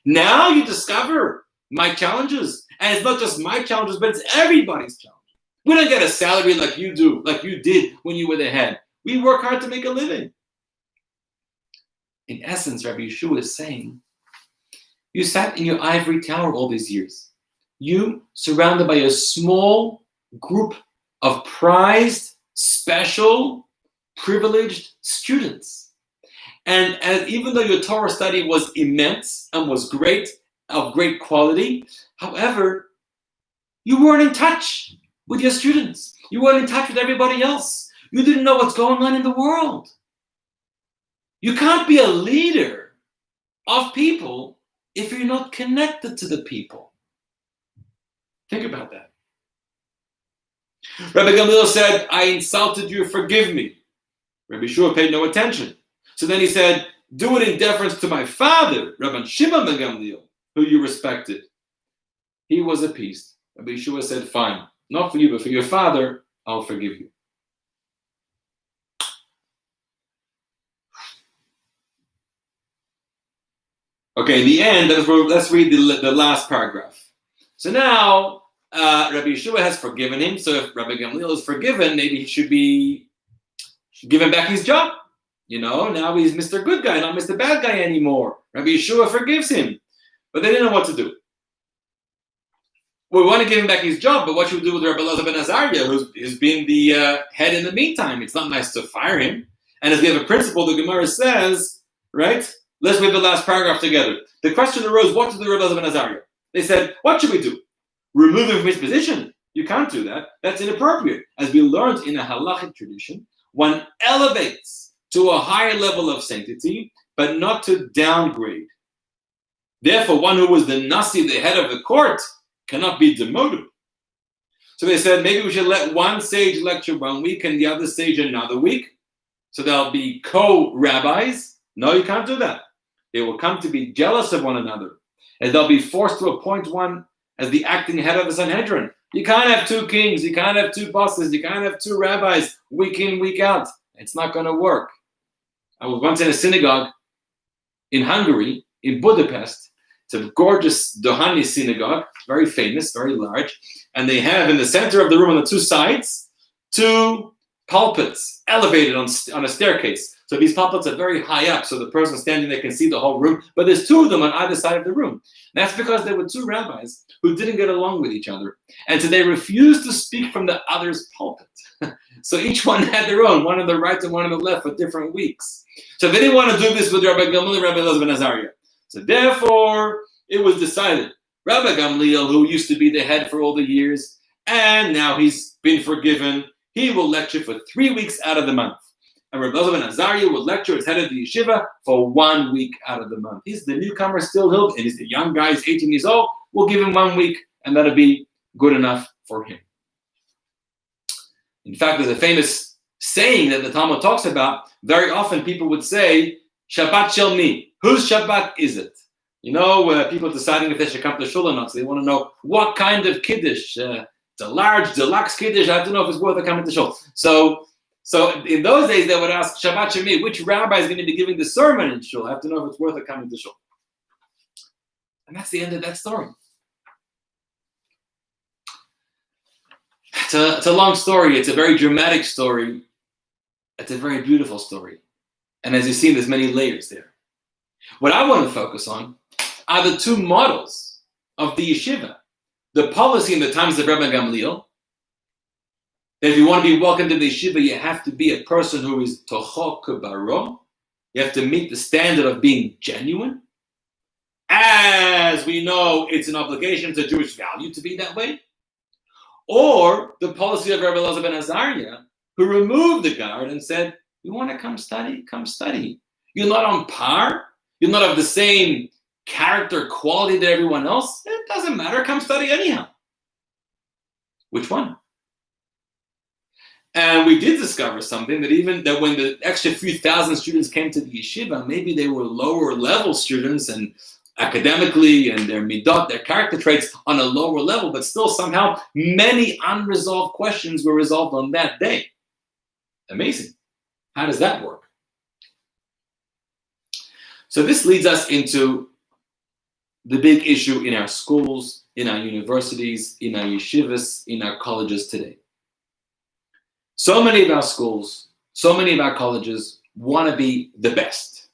Now you discover my challenges. And it's not just my challenges, but it's everybody's challenges. We don't get a salary like you do, like you did when you were the head. We work hard to make a living. In essence, Rabbi Yeshua is saying, you sat in your ivory tower all these years. You surrounded by a small group of prized, special, privileged students. And even though your Torah study was immense and was great, of great quality, however, you weren't in touch with your students. You weren't in touch with everybody else. You didn't know what's going on in the world. You can't be a leader of people if you're not connected to the people. Think about that. Rabbi Gamliel said, I insulted you, forgive me. Rabbi Yeshua paid no attention. So then he said, do it in deference to my father, Rabbi Shimon ben Gamliel, who you respected. He was appeased. Rabbi Yeshua said, fine, not for you, but for your father, I'll forgive you. Okay, in the end, let's read the last paragraph. So now, Rabbi Yeshua has forgiven him. So if Rabbi Gamliel is forgiven, maybe he should give him back his job. You know, now he's Mr. Good Guy, not Mr. Bad Guy anymore. Rabbi Yeshua forgives him. But they didn't know what to do. We want to give him back his job, but what should we do with Rabbi Elazar ben Azariah, who's been the head in the meantime? It's not nice to fire him. And as we have a principle, the Gemara says, right? Let's read the last paragraph together. The question arose, what to do with Rabbi Elazar ben Azariah? They said, what should we do? Remove him from his position? You can't do that. That's inappropriate. As we learned in a halachic tradition, one elevates to a higher level of sanctity, but not to downgrade. Therefore, one who was the nasi, the head of the court, cannot be demoted. So they said, maybe we should let one sage lecture 1 week and the other sage another week. So they'll be co-rabbis. No, you can't do that. They will come to be jealous of one another. And they'll be forced to appoint one as the acting head of the Sanhedrin. You can't have 2 kings. You can't have 2 bosses. You can't have 2 rabbis week in, week out. It's not going to work. I was once in a synagogue in Hungary, in Budapest. It's a gorgeous Dohani synagogue, very famous, very large. And they have in the center of the room on the two sides, two pulpits elevated on a staircase. So these pulpits are very high up, so the person standing there can see the whole room. But there's two of them on either side of the room. That's because there were two rabbis who didn't get along with each other. And so they refused to speak from the other's pulpit. So each one had their own, one on the right and one on the left for different weeks. So they didn't want to do this with Rabbi Gamliel and Rabbi Elazar ben Azariah. So therefore, it was decided, Rabbi Gamliel, who used to be the head for all the years, and now he's been forgiven, he will lecture for 3 weeks out of the month. And Rabbi Elazar ben Azariah will lecture as head of the yeshiva for 1 week out of the month. He's the newcomer still, and he's the young guy, he's 18 years old. We'll give him 1 week, and that'll be good enough for him. In fact, there's a famous saying that the Talmud talks about. Very often people would say, Shabbat shel mi. Whose Shabbat is it? You know, people deciding if they should come to shul or not. So they want to know what kind of kiddush. It's a large, deluxe kiddush. I have to know if it's worth it coming to shul. So in those days, they would ask, Shabbat shel mi, which rabbi is going to be giving the sermon in shul? I have to know if it's worth it coming to shul. And that's the end of that story. It's a long story. It's a very dramatic story. It's a very beautiful story. And as you see, there's many layers there. What I want to focus on are the two models of the yeshiva. The policy in the times of Rabbi Gamliel, that if you want to be welcomed to the yeshiva, you have to be a person who is tocho kebaro. You have to meet the standard of being genuine. As we know, it's an obligation, it's a Jewish value to be that way. Or the policy of Rabbi Elazar ben Azariah, who removed the guard and said, you want to come study? Come study. You're not on par. You're not of the same character, quality that everyone else. It doesn't matter. Come study anyhow. Which one? And we did discover something, that when the extra few thousand students came to the yeshiva, maybe they were lower level students and academically and their midot, their character traits on a lower level, but still somehow many unresolved questions were resolved on that day. Amazing. How does that work? So this leads us into the big issue in our schools, in our universities, in our yeshivas, in our colleges today. So many of our schools, so many of our colleges want to be the best.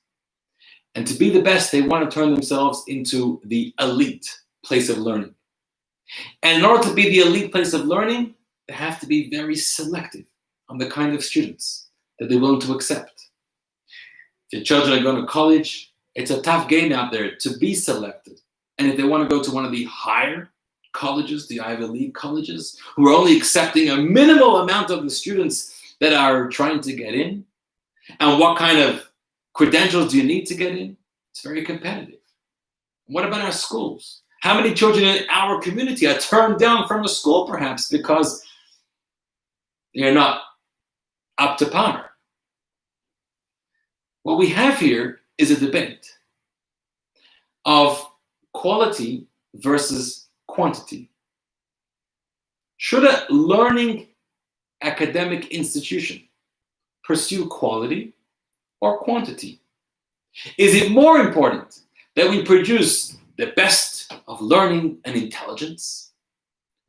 And to be the best, they want to turn themselves into the elite place of learning. And in order to be the elite place of learning, they have to be very selective on the kind of students that they're willing to accept. If your children are going to college, it's a tough game out there to be selected. And if they want to go to one of the higher colleges, the Ivy League colleges, who are only accepting a minimal amount of the students that are trying to get in, and what kind of credentials do you need to get in? It's very competitive. What about our schools? How many children in our community are turned down from a school, perhaps because they're not up to par? What we have here is a debate of quality versus quantity. Should a learning academic institution pursue quality or quantity? Is it more important that we produce the best of learning and intelligence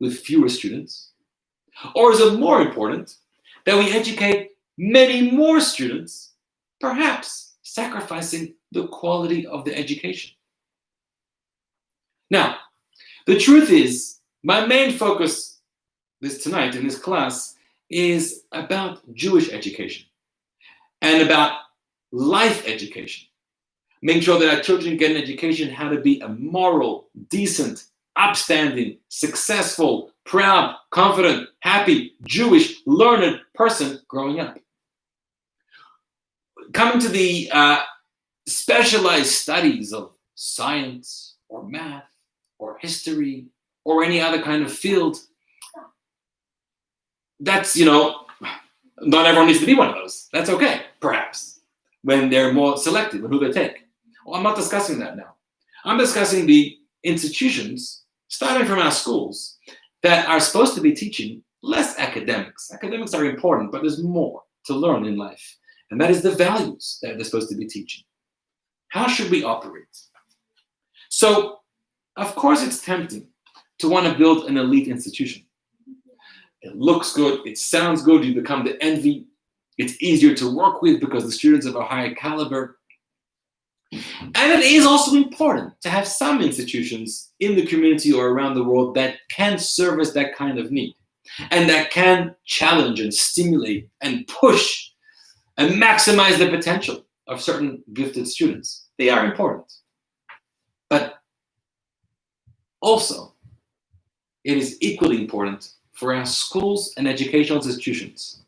with fewer students? Or is it more important that we educate many more students, perhaps sacrificing the quality of the education? Now, the truth is, my main focus tonight in this class is about Jewish education and about life education. Making sure that our children get an education how to be a moral, decent, upstanding, successful, proud, confident, happy, Jewish, learned person growing up. Coming to the specialized studies of science or math or history or any other kind of field, that's, not everyone needs to be one of those. That's okay, perhaps, when they're more selective in who they take. Well, I'm not discussing that now. I'm discussing the institutions, starting from our schools, that are supposed to be teaching less academics. Academics are important, but there's more to learn in life. And that is the values that they're supposed to be teaching. How should we operate? So Of course, it's tempting to want to build an elite institution. It looks good, it sounds good, you become the envy. It's easier to work with because the students have a higher caliber. And it is also important to have some institutions in the community or around the world that can service that kind of need and that can challenge and stimulate and push and maximize the potential of certain gifted students. They are important. But also, it is equally important for our schools and educational institutions.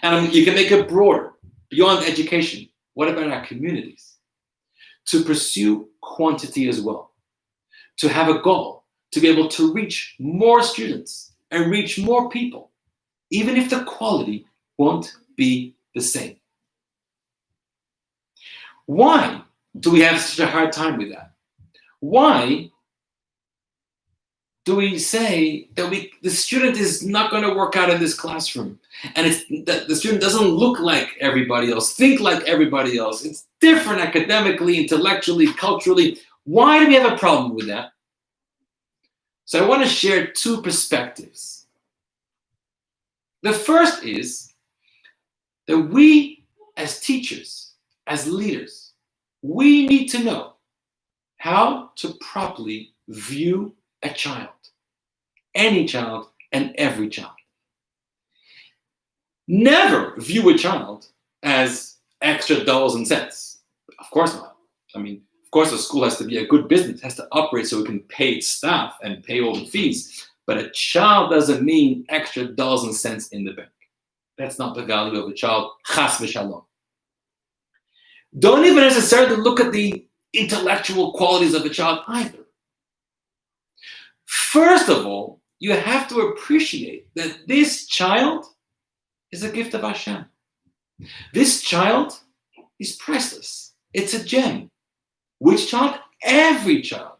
And you can make it broader, beyond education. What about our communities? To pursue quantity as well. To have a goal, to be able to reach more students and reach more people, even if the quality won't be the same. Why do we have such a hard time with that? Why do we say that the student is not going to work out in this classroom, and it's that the student doesn't look like everybody else, think like everybody else, it's different academically, intellectually, culturally? Why do we have a problem with that? So I want to share two perspectives. The first is that we as teachers, as leaders, we need to know how to properly view a child, any child and every child. Never view a child as extra dollars and cents. Of course not. I mean, of course, a school has to be a good business, has to operate so it can pay its staff and pay all the fees. But a child doesn't mean extra dollars and cents in the bank. That's not the value of a child. Chas v'shalom. Don't even necessarily look at the intellectual qualities of a child either. First of all, you have to appreciate that this child is a gift of Hashem. This child is priceless. It's a gem. Which child? Every child.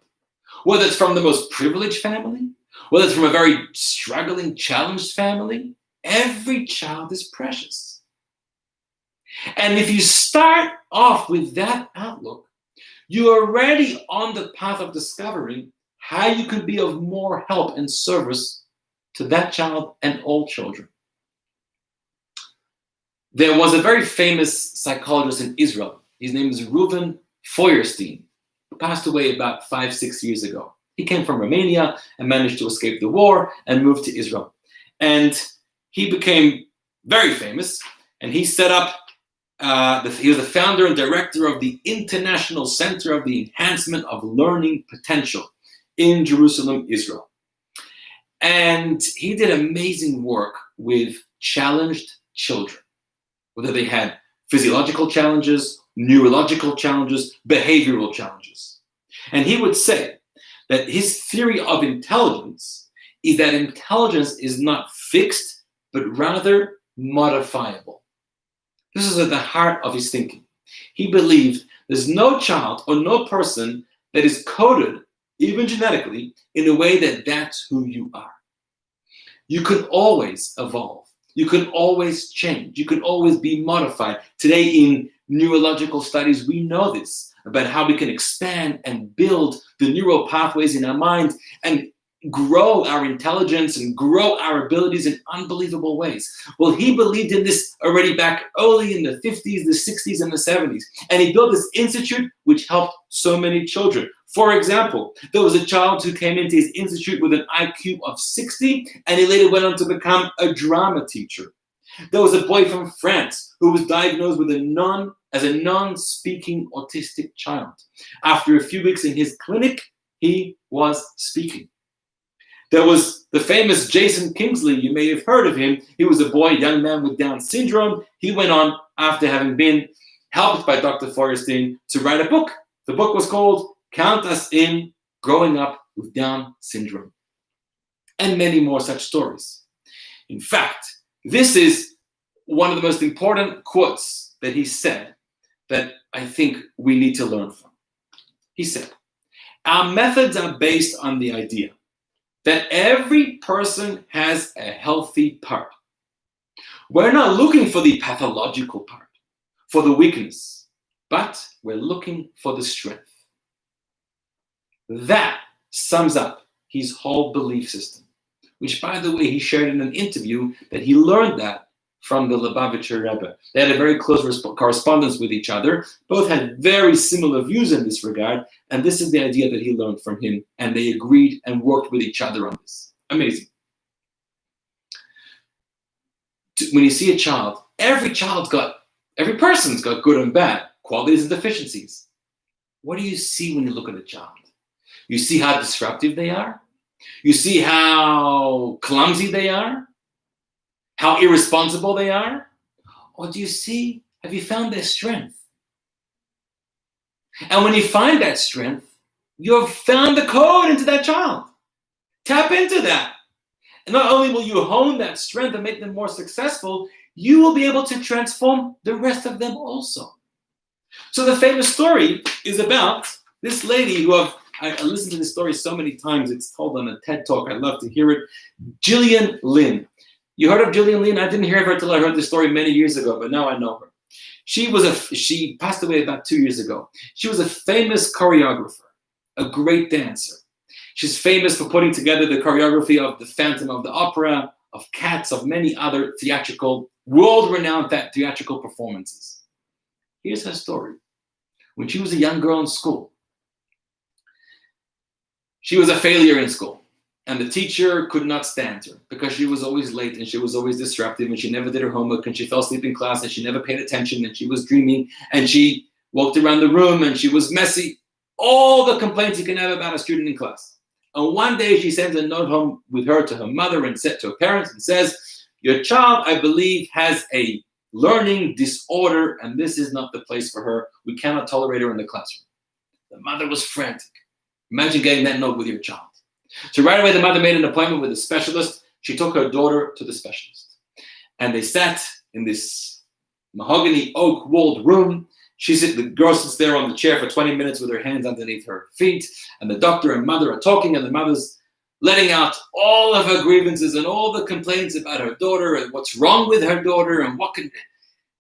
Whether it's from the most privileged family, whether it's from a very struggling, challenged family, every child is precious. And if you start off with that outlook, you're already on the path of discovering how you could be of more help and service to that child and all children. There was a very famous psychologist in Israel. His name is Reuven Feuerstein, who passed away about 5-6 years ago. He came from Romania and managed to escape the war and moved to Israel. And he became very famous, and he set up, he was the founder and director of the International Center of the Enhancement of Learning Potential in Jerusalem, Israel. And he did amazing work with challenged children, whether they had physiological challenges, neurological challenges, behavioral challenges. And he would say that his theory of intelligence is that intelligence is not fixed, but rather modifiable. This is at the heart of his thinking. He believed there's no child or no person that is coded, even genetically, in a way that that's who you are. You can always evolve. You can always change. You can always be modified. Today in neurological studies, we know this, about how we can expand and build the neural pathways in our mind and grow our intelligence and grow our abilities in unbelievable ways. Well, he believed in this already back early in the 50s, the 60s, and the 70s. And he built this institute which helped so many children. For example, there was a child who came into his institute with an IQ of 60, and he later went on to become a drama teacher. There was a boy from France who was diagnosed with as a non-speaking autistic child. After a few weeks in his clinic, he was speaking. There was the famous Jason Kingsley. You may have heard of him. He was a boy, young man with Down syndrome. He went on, after having been helped by Dr. Feuerstein, to write a book. The book was called Count Us In, Growing Up with Down Syndrome. And many more such stories. In fact, this is one of the most important quotes that he said that I think we need to learn from. He said, "Our methods are based on the idea that every person has a healthy part. We're not looking for the pathological part, for the weakness, but we're looking for the strength. That sums up his whole belief system, which, by the way, he shared in an interview that he learned that from the Lubavitcher Rebbe. They had a very close correspondence with each other. Both had very similar views in this regard, and this is the idea that he learned from him, and they agreed and worked with each other on this. Amazing. When you see a child, every person's got good and bad, qualities and deficiencies. What do you see when you look at a child? You see how disruptive they are? You see how clumsy they are? How irresponsible they are? Or have you found their strength? And when you find that strength, you have found the code into that child. Tap into that. And not only will you hone that strength and make them more successful, you will be able to transform the rest of them also. So the famous story is about this lady who I listened to this story so many times. It's told on a TED Talk. I love to hear it. Gillian Lynn. You heard of Gillian Lynn? I didn't hear of her until I heard the story many years ago, but now I know her. She passed away about 2 years ago. She was a famous choreographer, a great dancer. She's famous for putting together the choreography of the Phantom of the Opera, of Cats, of many other world-renowned theatrical performances. Here's her story. When she was a young girl in school, she was a failure in school. And the teacher could not stand her because she was always late and she was always disruptive and she never did her homework and she fell asleep in class and she never paid attention and she was dreaming and she walked around the room and she was messy. All the complaints you can have about a student in class. And one day she sends a note home with her to her mother and said to her parents and says, "Your child, I believe, has a learning disorder and this is not the place for her. We cannot tolerate her in the classroom." The mother was frantic. Imagine getting that note with your child. So right away, the mother made an appointment with a specialist. She took her daughter to the specialist. And they sat in this mahogany oak-walled room. The girl sits there on the chair for 20 minutes with her hands underneath her feet. And the doctor and mother are talking, and the mother's letting out all of her grievances and all the complaints about her daughter and what's wrong with her daughter and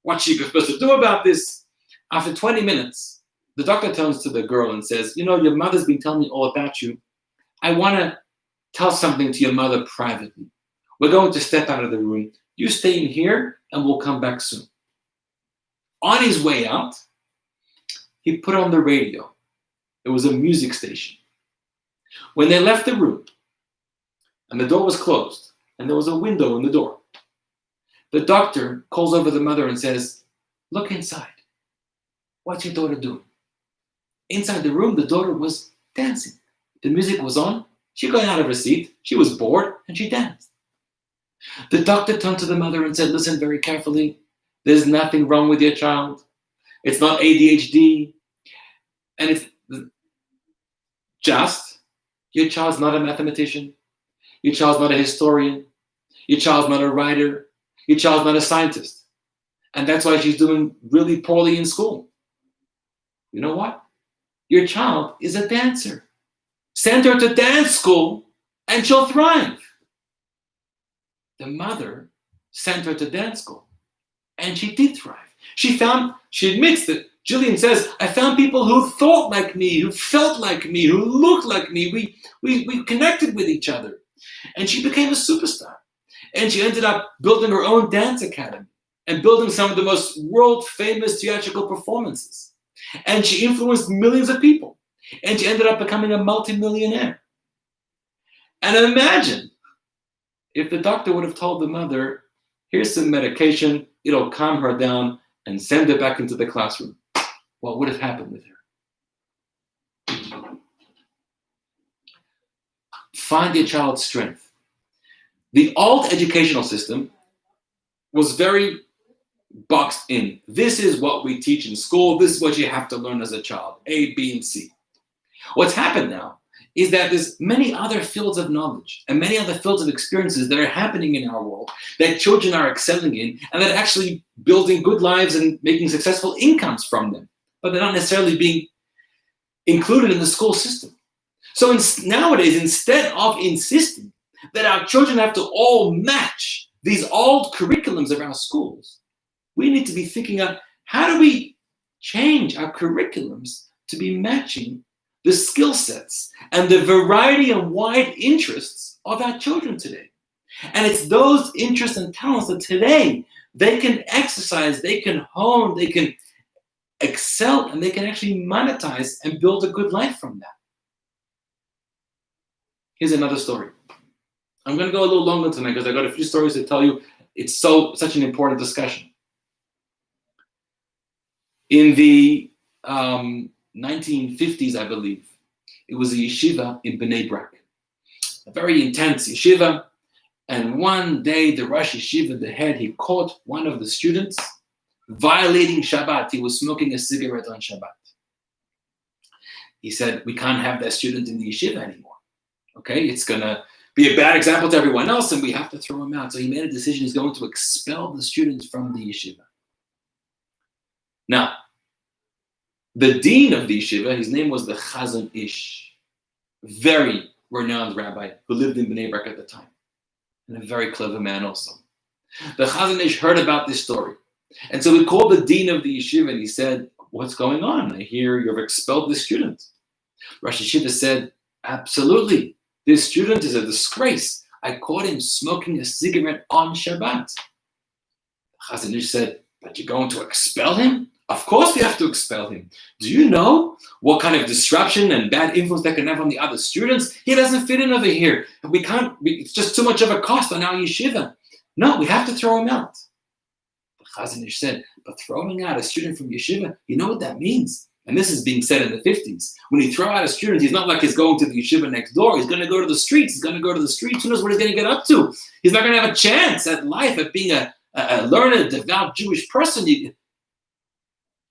what she's supposed to do about this. After 20 minutes, the doctor turns to the girl and says, "Your mother's been telling me all about you. I want to tell something to your mother privately. We're going to step out of the room. You stay in here and we'll come back soon." On his way out, he put on the radio. It was a music station. When they left the room and the door was closed and there was a window in the door, the doctor calls over the mother and says, "Look inside. What's your daughter doing?" Inside the room, the daughter was dancing. The music was on. She got out of her seat. She was bored and she danced. The doctor turned to the mother and said, "Listen very carefully. There's nothing wrong with your child. It's not ADHD. And it's just your child's not a mathematician. Your child's not a historian. Your child's not a writer. Your child's not a scientist. And that's why she's doing really poorly in school. You know what? Your child is a dancer. Send her to dance school and she'll thrive." The mother sent her to dance school and she did thrive. She admits that Gillian says, "I found people who thought like me, who felt like me, who looked like me. We connected with each other." And she became a superstar. And she ended up building her own dance academy and building some of the most world-famous theatrical performances. And she influenced millions of people. And she ended up becoming a multimillionaire. And imagine if the doctor would have told the mother, "Here's some medication, it'll calm her down and send her back into the classroom." What would have happened with her? Find your child's strength. The old educational system was very boxed in. This is what we teach in school. This is what you have to learn as a child. A, B, and C. What's happened now is that there's many other fields of knowledge and many other fields of experiences that are happening in our world that children are excelling in and that are actually building good lives and making successful incomes from them, but they're not necessarily being included in the school system. So nowadays, instead of insisting that our children have to all match these old curriculums of our schools, we need to be thinking of how do we change our curriculums to be matching the skill sets, and the variety and wide interests of our children today. And it's those interests and talents that today they can exercise, they can hone, they can excel, and they can actually monetize and build a good life from that. Here's another story. I'm going to go a little longer tonight because I got a few stories to tell you. It's such an important discussion. In the 1950s, I believe, it was a yeshiva in Bnei Brak, a very intense yeshiva. And one day, the Rosh Yeshiva, the head, he caught one of the students violating Shabbat. He was smoking a cigarette on Shabbat. He said, we can't have that student in the yeshiva anymore. Okay, it's going to be a bad example to everyone else, and we have to throw him out. So he made a decision. He's going to expel the students from the yeshiva. Now, the dean of the yeshiva, his name was the Chazon Ish, very renowned rabbi who lived in Bnei Brak at the time, and a very clever man also. The Chazon Ish heard about this story, and so he called the dean of the yeshiva and he said, what's going on? I hear you've expelled this student. Rosh Yeshiva said, absolutely. This student is a disgrace. I caught him smoking a cigarette on Shabbat. Chazon Ish said, but you're going to expel him? Of course we have to expel him. Do you know what kind of disruption and bad influence that can have on the other students? He doesn't fit in over here. It's just too much of a cost on our yeshiva. No, we have to throw him out. But Chazon Ish said, but throwing out a student from yeshiva, you know what that means? And this is being said in the 50s. When you throw out a student, he's not like he's going to the yeshiva next door. He's going to go to the streets. Who knows what he's going to get up to? He's not going to have a chance at life, at being a learned, devout Jewish person.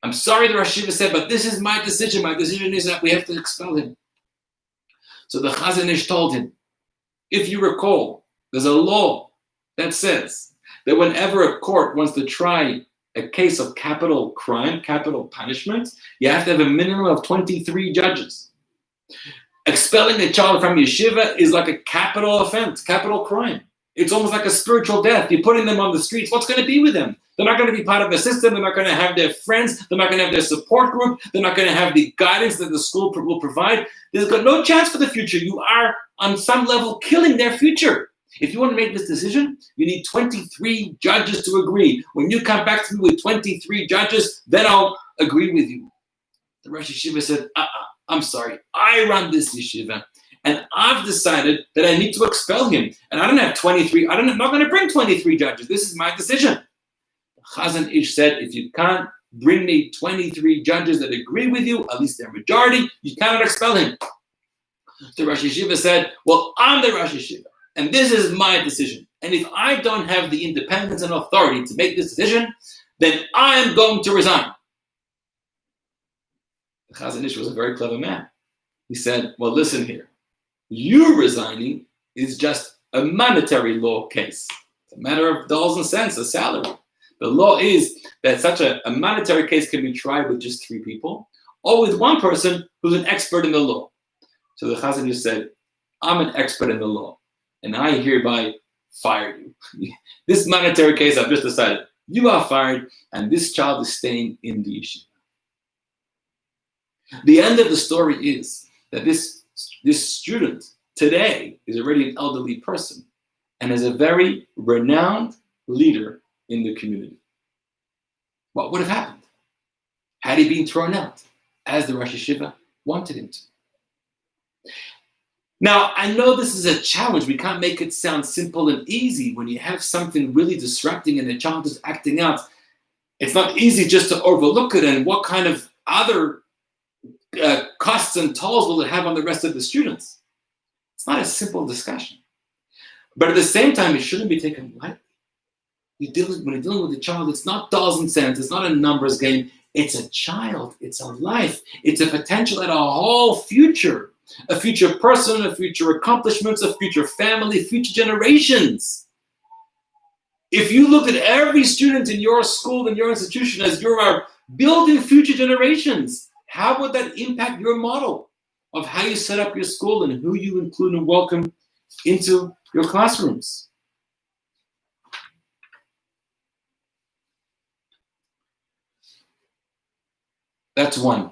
I'm sorry, the Rosh Yeshiva said, but this is my decision. My decision is that we have to expel him. So the Chazon Ish told him, if you recall, there's a law that says that whenever a court wants to try a case of capital crime, capital punishment, you have to have a minimum of 23 judges. Expelling a child from yeshiva is like a capital offense, capital crime. It's almost like a spiritual death. You're putting them on the streets. What's going to be with them? They're not going to be part of the system. They're not going to have their friends. They're not going to have their support group. They're not going to have the guidance that the school will provide. There's got no chance for the future. You are, on some level, killing their future. If you want to make this decision, you need 23 judges to agree. When you come back to me with 23 judges, then I'll agree with you. The Rosh Yeshiva said, I'm sorry. I run this yeshiva, and I've decided that I need to expel him. And I don't have 23. I'm not going to bring 23 judges. This is my decision. Chazon Ish said, if you can't bring me 23 judges that agree with you, at least they're majority, you cannot expel him. The Rosh Yeshiva said, well, I'm the Rosh Yeshiva, and this is my decision. And if I don't have the independence and authority to make this decision, then I am going to resign. The Chazon Ish was a very clever man. He said, well, listen here. You resigning is just a monetary law case. It's a matter of dollars and cents, a salary. The law is that such a monetary case can be tried with just 3 people or with one person who's an expert in the law. So the Chazon Ish said, I'm an expert in the law, and I hereby fire you. This monetary case, I've just decided, you are fired, and this child is staying in the yeshiva. The end of the story is that this student today is already an elderly person and is a very renowned leader in the community. What would have happened had he been thrown out as the Rosh Yeshiva wanted him to? Now, I know this is a challenge. We can't make it sound simple and easy when you have something really disrupting and the child is acting out. It's not easy just to overlook it, and what kind of other costs and tolls will it have on the rest of the students? It's not a simple discussion. But at the same time, it shouldn't be taken lightly. When you're dealing with a child, it's not dollars and cents. It's not a numbers game. It's a child. It's a life. It's a potential at a whole future. A future person, a future accomplishments, a future family, future generations. If you looked at every student in your school, in your institution, as you are building future generations, how would that impact your model of how you set up your school and who you include and welcome into your classrooms? That's one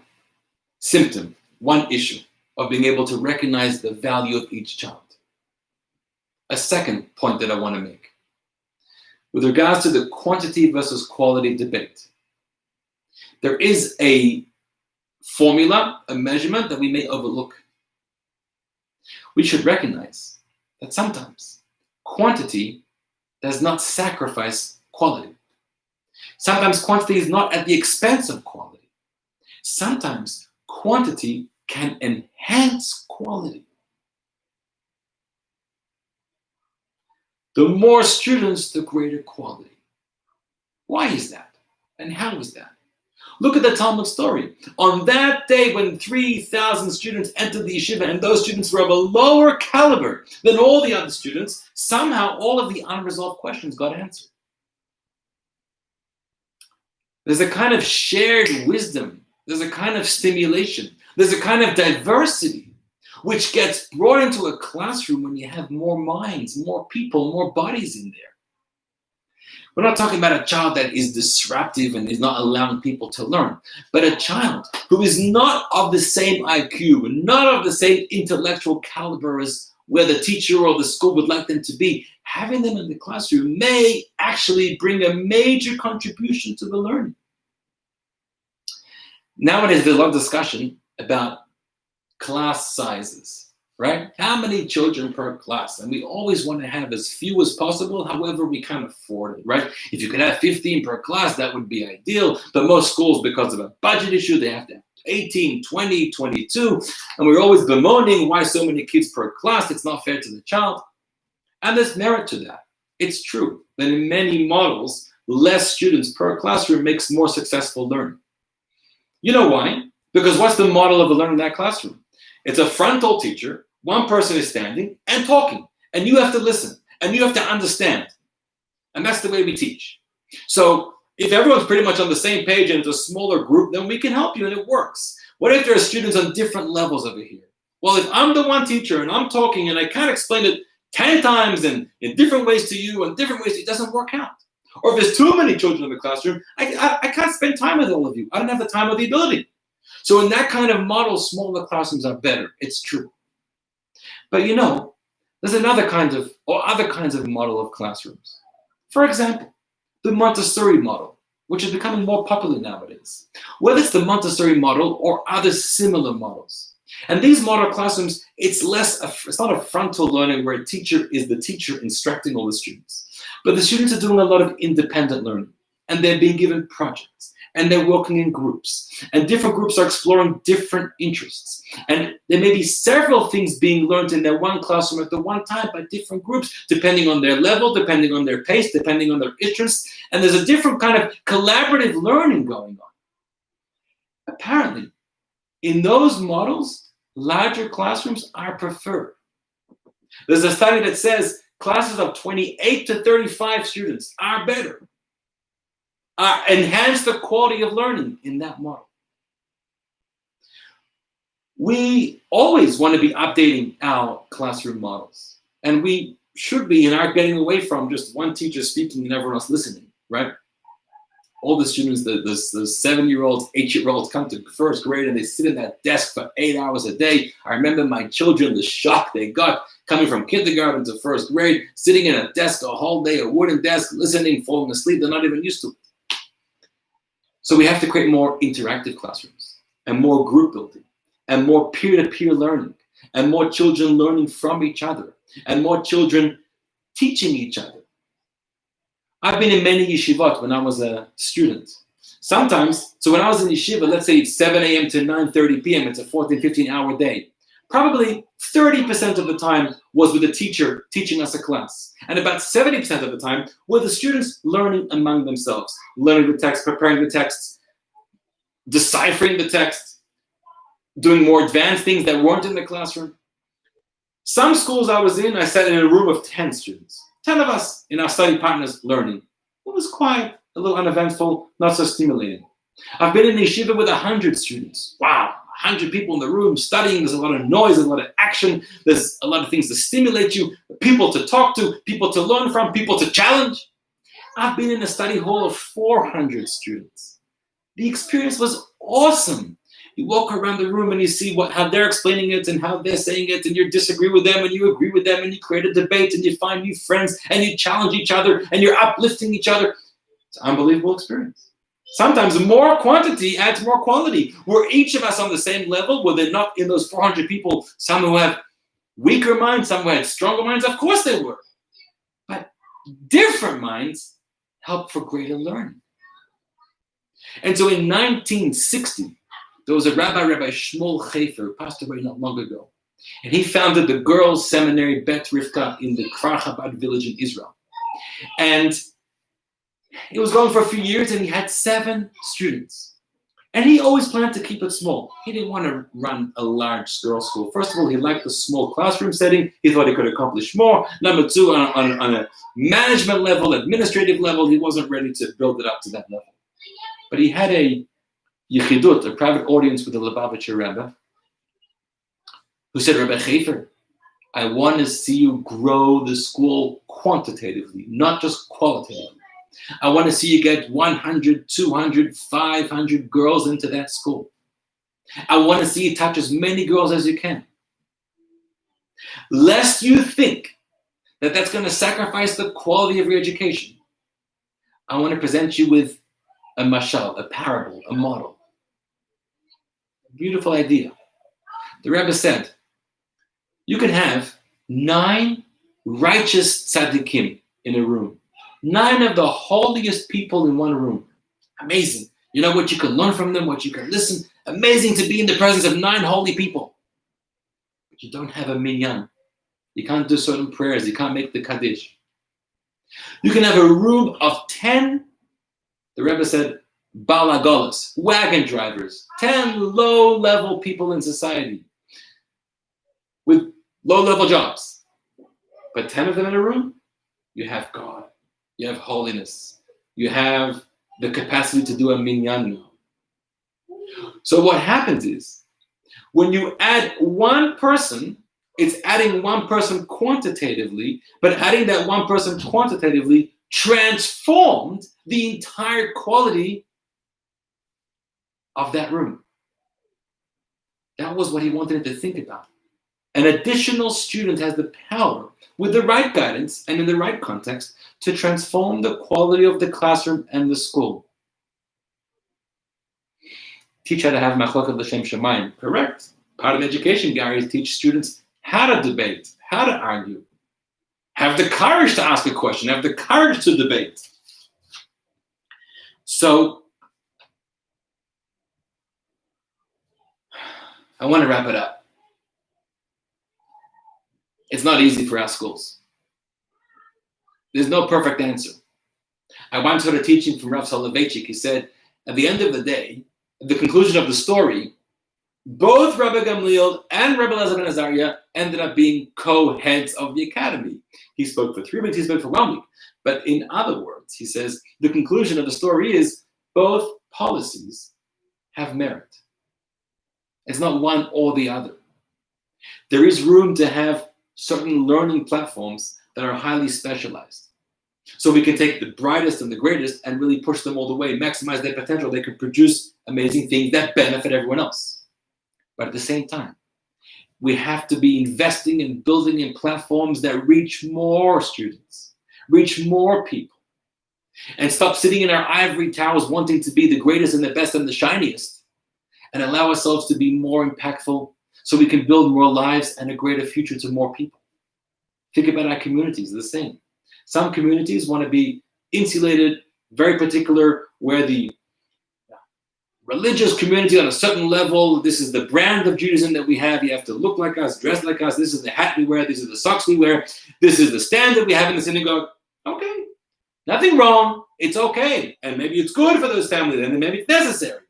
symptom one issue of being able to recognize the value of each child. A second point that I want to make, with regards to the quantity versus quality debate, there is a formula, a measurement that we may overlook. We should recognize that sometimes quantity does not sacrifice quality. Sometimes quantity is not at the expense of quality. Sometimes quantity can enhance quality. The more students, the greater quality. Why is that? And how is that? Look at the Talmud story. On that day when 3,000 students entered the yeshiva and those students were of a lower caliber than all the other students, somehow all of the unresolved questions got answered. There's a kind of shared wisdom. There's a kind of stimulation. There's a kind of diversity which gets brought into a classroom when you have more minds, more people, more bodies in there. We're not talking about a child that is disruptive and is not allowing people to learn, but a child who is not of the same IQ, not of the same intellectual caliber as where the teacher or the school would like them to be. Having them in the classroom may actually bring a major contribution to the learning. Nowadays, there's a lot of discussion about class sizes, right? How many children per class? And we always want to have as few as possible, however we can afford it, right? If you could have 15 per class, that would be ideal. But most schools, because of a budget issue, they have to have 18, 20, 22. And we're always bemoaning why so many kids per class. It's not fair to the child. And there's merit to that. It's true that in many models, less students per classroom makes more successful learning. You know why? Because what's the model of the learning in that classroom? It's a frontal teacher. One person is standing and talking, and you have to listen, and you have to understand. And that's the way we teach. So if everyone's pretty much on the same page and it's a smaller group, then we can help you and it works. What if there are students on different levels over here? Well, if I'm the one teacher and I'm talking and I can't explain it 10 times and in different ways to you and different ways, it doesn't work out. Or if there's too many children in the classroom, I can't spend time with all of you. I don't have the time or the ability. So in that kind of model, smaller classrooms are better. It's true. But you know, there's other kinds of model of classrooms. For example, the Montessori model, which is becoming more popular nowadays. Whether it's the Montessori model or other similar models. And these model classrooms, it's not a frontal learning where a teacher is the teacher instructing all the students. But the students are doing a lot of independent learning. And they're being given projects. And they're working in groups. And different groups are exploring different interests. And there may be several things being learned in their one classroom at the one time by different groups, depending on their level, depending on their pace, depending on their interests. And there's a different kind of collaborative learning going on. Apparently, in those models, larger classrooms are preferred. There's a study that says classes of 28 to 35 students are better. Enhance the quality of learning in that model. We always want to be updating our classroom models. And we should be and are getting away from just one teacher speaking and everyone else listening, right? All the students, the 7-year-olds, 8-year-olds come to first grade and they sit in that desk for 8 hours a day. I remember my children, the shock they got coming from kindergarten to first grade, sitting in a desk a whole day, a wooden desk, listening, falling asleep. They're not even used to it. So we have to create more interactive classrooms and more group building and more peer-to-peer learning and more children learning from each other and more children teaching each other. I've been in many yeshivot when I was a student. Sometimes, so when I was in yeshiva, let's say it's 7 a.m. to 9:30 p.m., it's a 14, 15-hour day. Probably 30% of the time was with the teacher teaching us a class. And about 70% of the time were the students learning among themselves, learning the text, preparing the texts, deciphering the text, doing more advanced things that weren't in the classroom. Some schools I was in, I sat in a room of 10 students, 10 of us in our study partners learning. It was quiet, a little uneventful, not so stimulating. I've been in a yeshiva with 100 students. Wow. 100 people in the room studying, there's a lot of noise, a lot of action, there's a lot of things to stimulate you, people to talk to, people to learn from, people to challenge. I've been in a study hall of 400 students. The experience was awesome. You walk around the room and you see how they're explaining it and how they're saying it, and you disagree with them and you agree with them, and you create a debate and you find new friends and you challenge each other and you're uplifting each other. It's an unbelievable experience. Sometimes more quantity adds more quality. Were each of us on the same level? Were there not in those 400 people some who have weaker minds, some who had stronger minds? Of course they were. But different minds help for greater learning. And so in 1960, there was a Rabbi Shmuel Chafer, who passed away not long ago. And he founded the girls' seminary Bet Rivka in the Kfar Chabad village in Israel. And it was going for a few years, and he had 7 students. And he always planned to keep it small. He didn't want to run a large girls' school. First of all, he liked the small classroom setting. He thought he could accomplish more. Number 2, on a management level, administrative level, he wasn't ready to build it up to that level. But he had a yechidut, a private audience with the Lubavitcher Rebbe, who said, Rabbi Chafer, I want to see you grow the school quantitatively, not just qualitatively. I want to see you get 100, 200, 500 girls into that school. I want to see you touch as many girls as you can. Lest you think that that's going to sacrifice the quality of your education, I want to present you with a mashal, a parable, a model. Beautiful idea. The Rebbe said, you can have 9 righteous tzaddikim in a room. 9 of the holiest people in one room. Amazing. You know what you can learn from them, what you can listen. Amazing to be in the presence of 9 holy people. But you don't have a minyan. You can't do certain prayers. You can't make the Kaddish. You can have a room of 10, the Rebbe said, balagolas, wagon drivers, 10 low-level people in society with low-level jobs. But 10 of them in a room, you have God. You have holiness. You have the capacity to do a minyan now. So what happens is, when you add one person, it's adding one person quantitatively, but adding that one person quantitatively transformed the entire quality of that room. That was what he wanted to think about. An additional student has the power, with the right guidance and in the right context, to transform the quality of the classroom and the school. Teach how to have machlokes l'shem shamayim. Correct. Part of education, Gary, is teach students how to debate, how to argue. Have the courage to ask a question, have the courage to debate. So, I want to wrap it up. It's not easy for our schools. There's no perfect answer. I once heard a teaching from Rav Soloveitchik. He said, at the end of the day, at the conclusion of the story, both Rabbi Gamliel and Rabbi Elazar ben Azariah ended up being co-heads of the academy. He spoke for 3 weeks, he spoke for 1 week. But in other words, he says, the conclusion of the story is both policies have merit. It's not one or the other. There is room to have certain learning platforms that are highly specialized. So we can take the brightest and the greatest and really push them all the way, maximize their potential. They can produce amazing things that benefit everyone else. But at the same time, we have to be investing and building in platforms that reach more students, reach more people, and stop sitting in our ivory towers wanting to be the greatest and the best and the shiniest, and allow ourselves to be more impactful so we can build more lives and a greater future to more people. Think about our communities, the same. Some communities want to be insulated, very particular, where the religious community on a certain level, this is the brand of Judaism that we have. You have to look like us, dress like us. This is the hat we wear. These are the socks we wear. This is the standard we have in the synagogue. Okay, nothing wrong. It's okay. And maybe it's good for those families, and maybe it's necessary.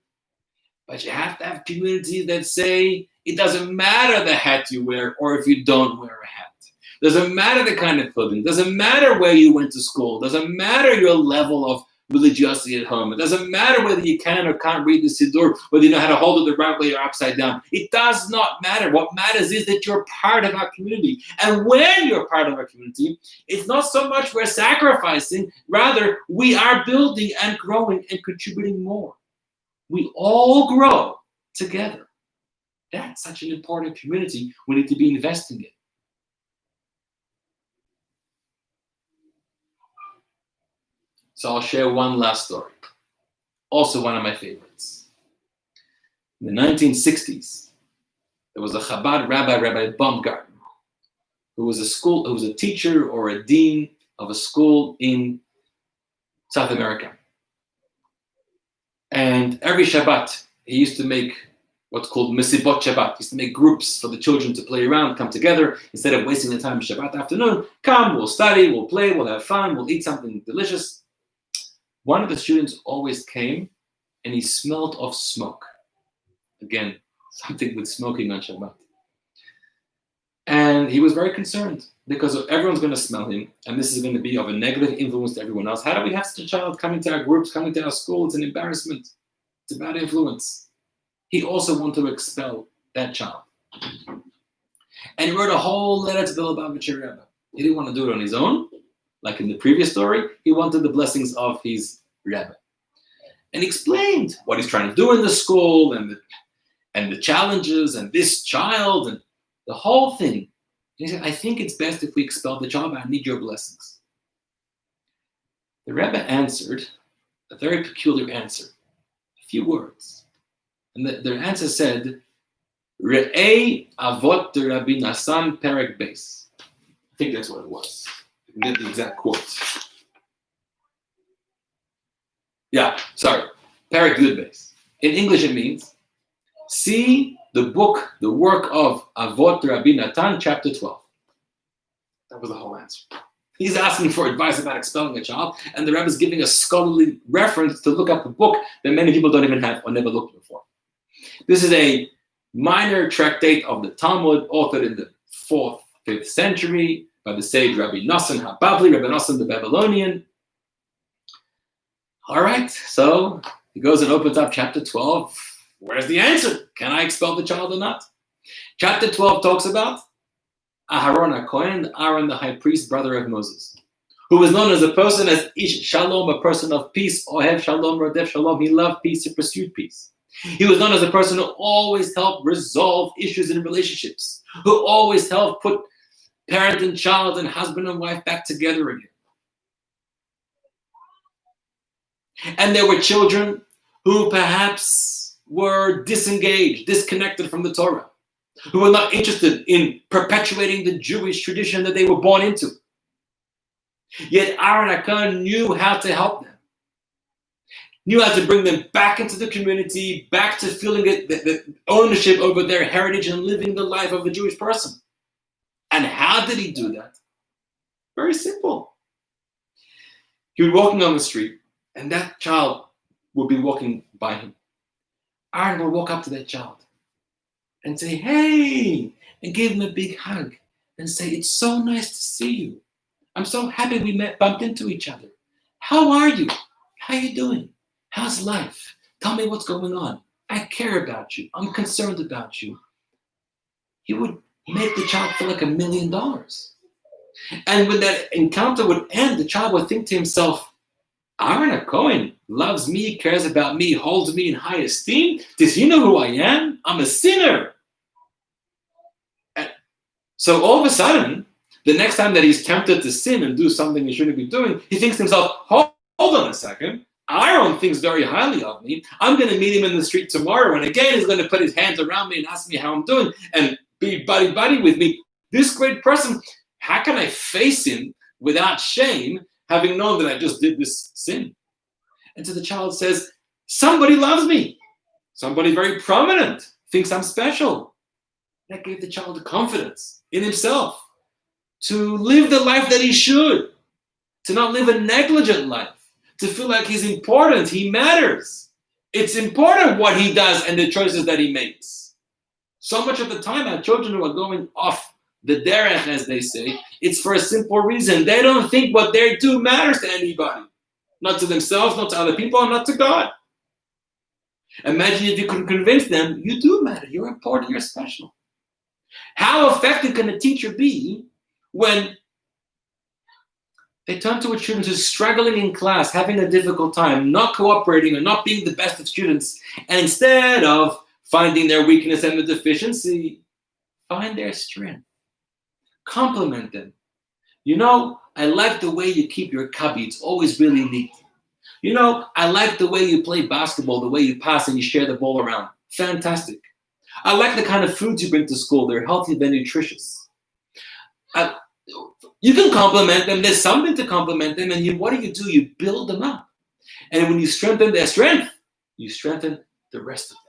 But you have to have communities that say it doesn't matter the hat you wear or if you don't wear a hat. Doesn't matter the kind of clothing. Doesn't matter where you went to school. Doesn't matter your level of religiosity at home. It doesn't matter whether you can or can't read the Siddur, whether you know how to hold it the right way or upside down. It does not matter. What matters is that you're part of our community. And when you're part of our community, it's not so much we're sacrificing, rather we are building and growing and contributing more. We all grow together. That's such an important community we need to be investing in. So I'll share one last story. Also one of my favorites. In the 1960s, there was a Chabad rabbi, Rabbi Baumgarten, who was a teacher or a dean of a school in South America. And every Shabbat, he used to make what's called MISFITS Shabbat. He used to make groups for the children to play around, come together. Instead of wasting the time Shabbat afternoon, come, we'll study, we'll play, we'll have fun, we'll eat something delicious. One of the students always came and he smelled of smoke. Again, something with smoking on Shabbat. And he was very concerned because everyone's going to smell him, and this is going to be of a negative influence to everyone else. How do we have such a child coming to our groups, coming to our school? It's an embarrassment. It's a bad influence. He also wanted to expel that child. And he wrote a whole letter to the Lubavitcher Rebbe. He didn't want to do it on his own. Like in the previous story, he wanted the blessings of his Rebbe. And he explained what he's trying to do in the school and the challenges and this child and the whole thing. He said, I think it's best if we expel the child, but I need your blessings. The Rebbe answered a very peculiar answer, a few words. And their answer said, Re'ei avot de Rabbi Nassan perek beis. I think that's what it was. I can get the exact quote. Yeah, sorry. Perek yud beis. In English it means, see the work of Avot Rabbi Natan, chapter 12. That was the whole answer. He's asking for advice about expelling a child, and the Rebbe is giving a scholarly reference to look up a book that many people don't even have or never looked before. This is a minor tractate of the Talmud, authored in the 4th, 5th century by the sage Rabbi Nosson HaBavli, Rabbi Nosson the Babylonian. All right, so he goes and opens up chapter 12. Where's the answer? Can I expel the child or not? Chapter 12 talks about Aharon HaKohen, Aaron the high priest, brother of Moses, who was known as a person as Ish Shalom, a person of peace, Ohev Shalom, Rodef Shalom. He loved peace, he pursued peace. He was known as a person who always helped resolve issues in relationships, who always helped put parent and child and husband and wife back together again. And there were children who perhaps were disengaged, disconnected from the Torah, who were not interested in perpetuating the Jewish tradition that they were born into. Yet Aaron HaKohen knew how to help them, knew how to bring them back into the community, back to feeling the ownership over their heritage and living the life of a Jewish person. And how did he do that? Very simple. He was walking on the street, and that child would be walking by him. Aaron would walk up to that child and say, hey, and give him a big hug and say, it's so nice to see you. I'm so happy we bumped into each other. How are you? How are you doing? How's life? Tell me what's going on. I care about you. I'm concerned about you. He would make the child feel like $1 million. And when that encounter would end, the child would think to himself, Aaron HaKohen loves me, cares about me, holds me in high esteem. Does he know who I am? I'm a sinner. And so all of a sudden, the next time that he's tempted to sin and do something he shouldn't be doing, he thinks to himself, hold on a second. Aaron thinks very highly of me. I'm going to meet him in the street tomorrow, and again he's going to put his hands around me and ask me how I'm doing and be buddy-buddy with me. This great person, how can I face him without shame, having known that I just did this sin? And so the child says, somebody loves me. Somebody very prominent thinks I'm special. That gave the child the confidence in himself to live the life that he should, to not live a negligent life, to feel like he's important, he matters. It's important what he does and the choices that he makes. So much of the time, our children who are going off the derech, as they say, it's for a simple reason. They don't think what they do matters to anybody. Not to themselves, not to other people, and not to God. Imagine if you can convince them, you do matter, you're important, you're special. How effective can a teacher be when they turn to a student who's struggling in class, having a difficult time, not cooperating or not being the best of students, and instead of finding their weakness and the deficiency, find their strength. Compliment them. I like the way you keep your cubby. It's always really neat. I like the way you play basketball, the way you pass and you share the ball around. Fantastic. I like the kind of foods you bring to school. They're healthy, they're nutritious. You can compliment them. There's something to compliment them. And what do? You build them up. And when you strengthen their strength, you strengthen the rest of them.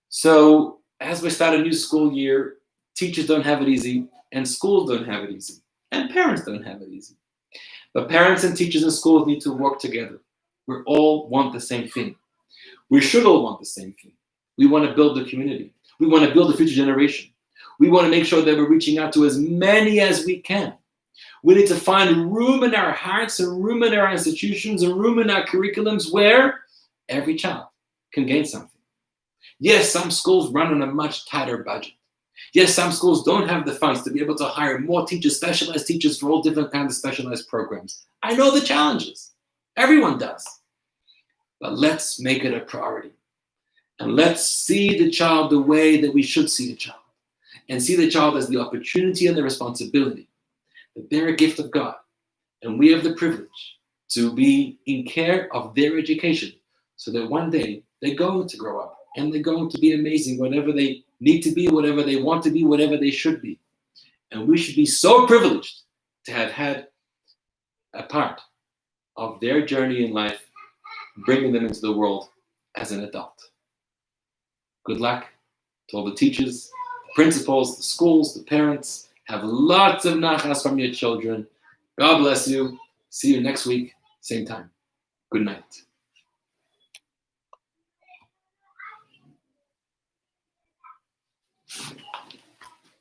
So as we start a new school year, teachers don't have it easy, and schools don't have it easy, and parents don't have it easy. But parents and teachers and schools need to work together. We all want the same thing. We should all want the same thing. We want to build the community. We want to build the future generation. We want to make sure that we're reaching out to as many as we can. We need to find room in our hearts and room in our institutions and room in our curriculums where every child can gain something. Yes, some schools run on a much tighter budget. Yes, some schools don't have the funds to be able to hire more teachers, specialized teachers for all different kinds of specialized programs. I know the challenges. Everyone does. But let's make it a priority. And let's see the child the way that we should see the child. And see the child as the opportunity and the responsibility. That they're a gift of God. And we have the privilege to be in care of their education so that one day they're going to grow up and they're going to be amazing, whatever they need to be, whatever they want to be, whatever they should be. And we should be so privileged to have had a part of their journey in life, bringing them into the world as an adult. Good luck to all the teachers, the principals, the schools, the parents. Have lots of nachas from your children. God bless you. See you next week, same time. Good night.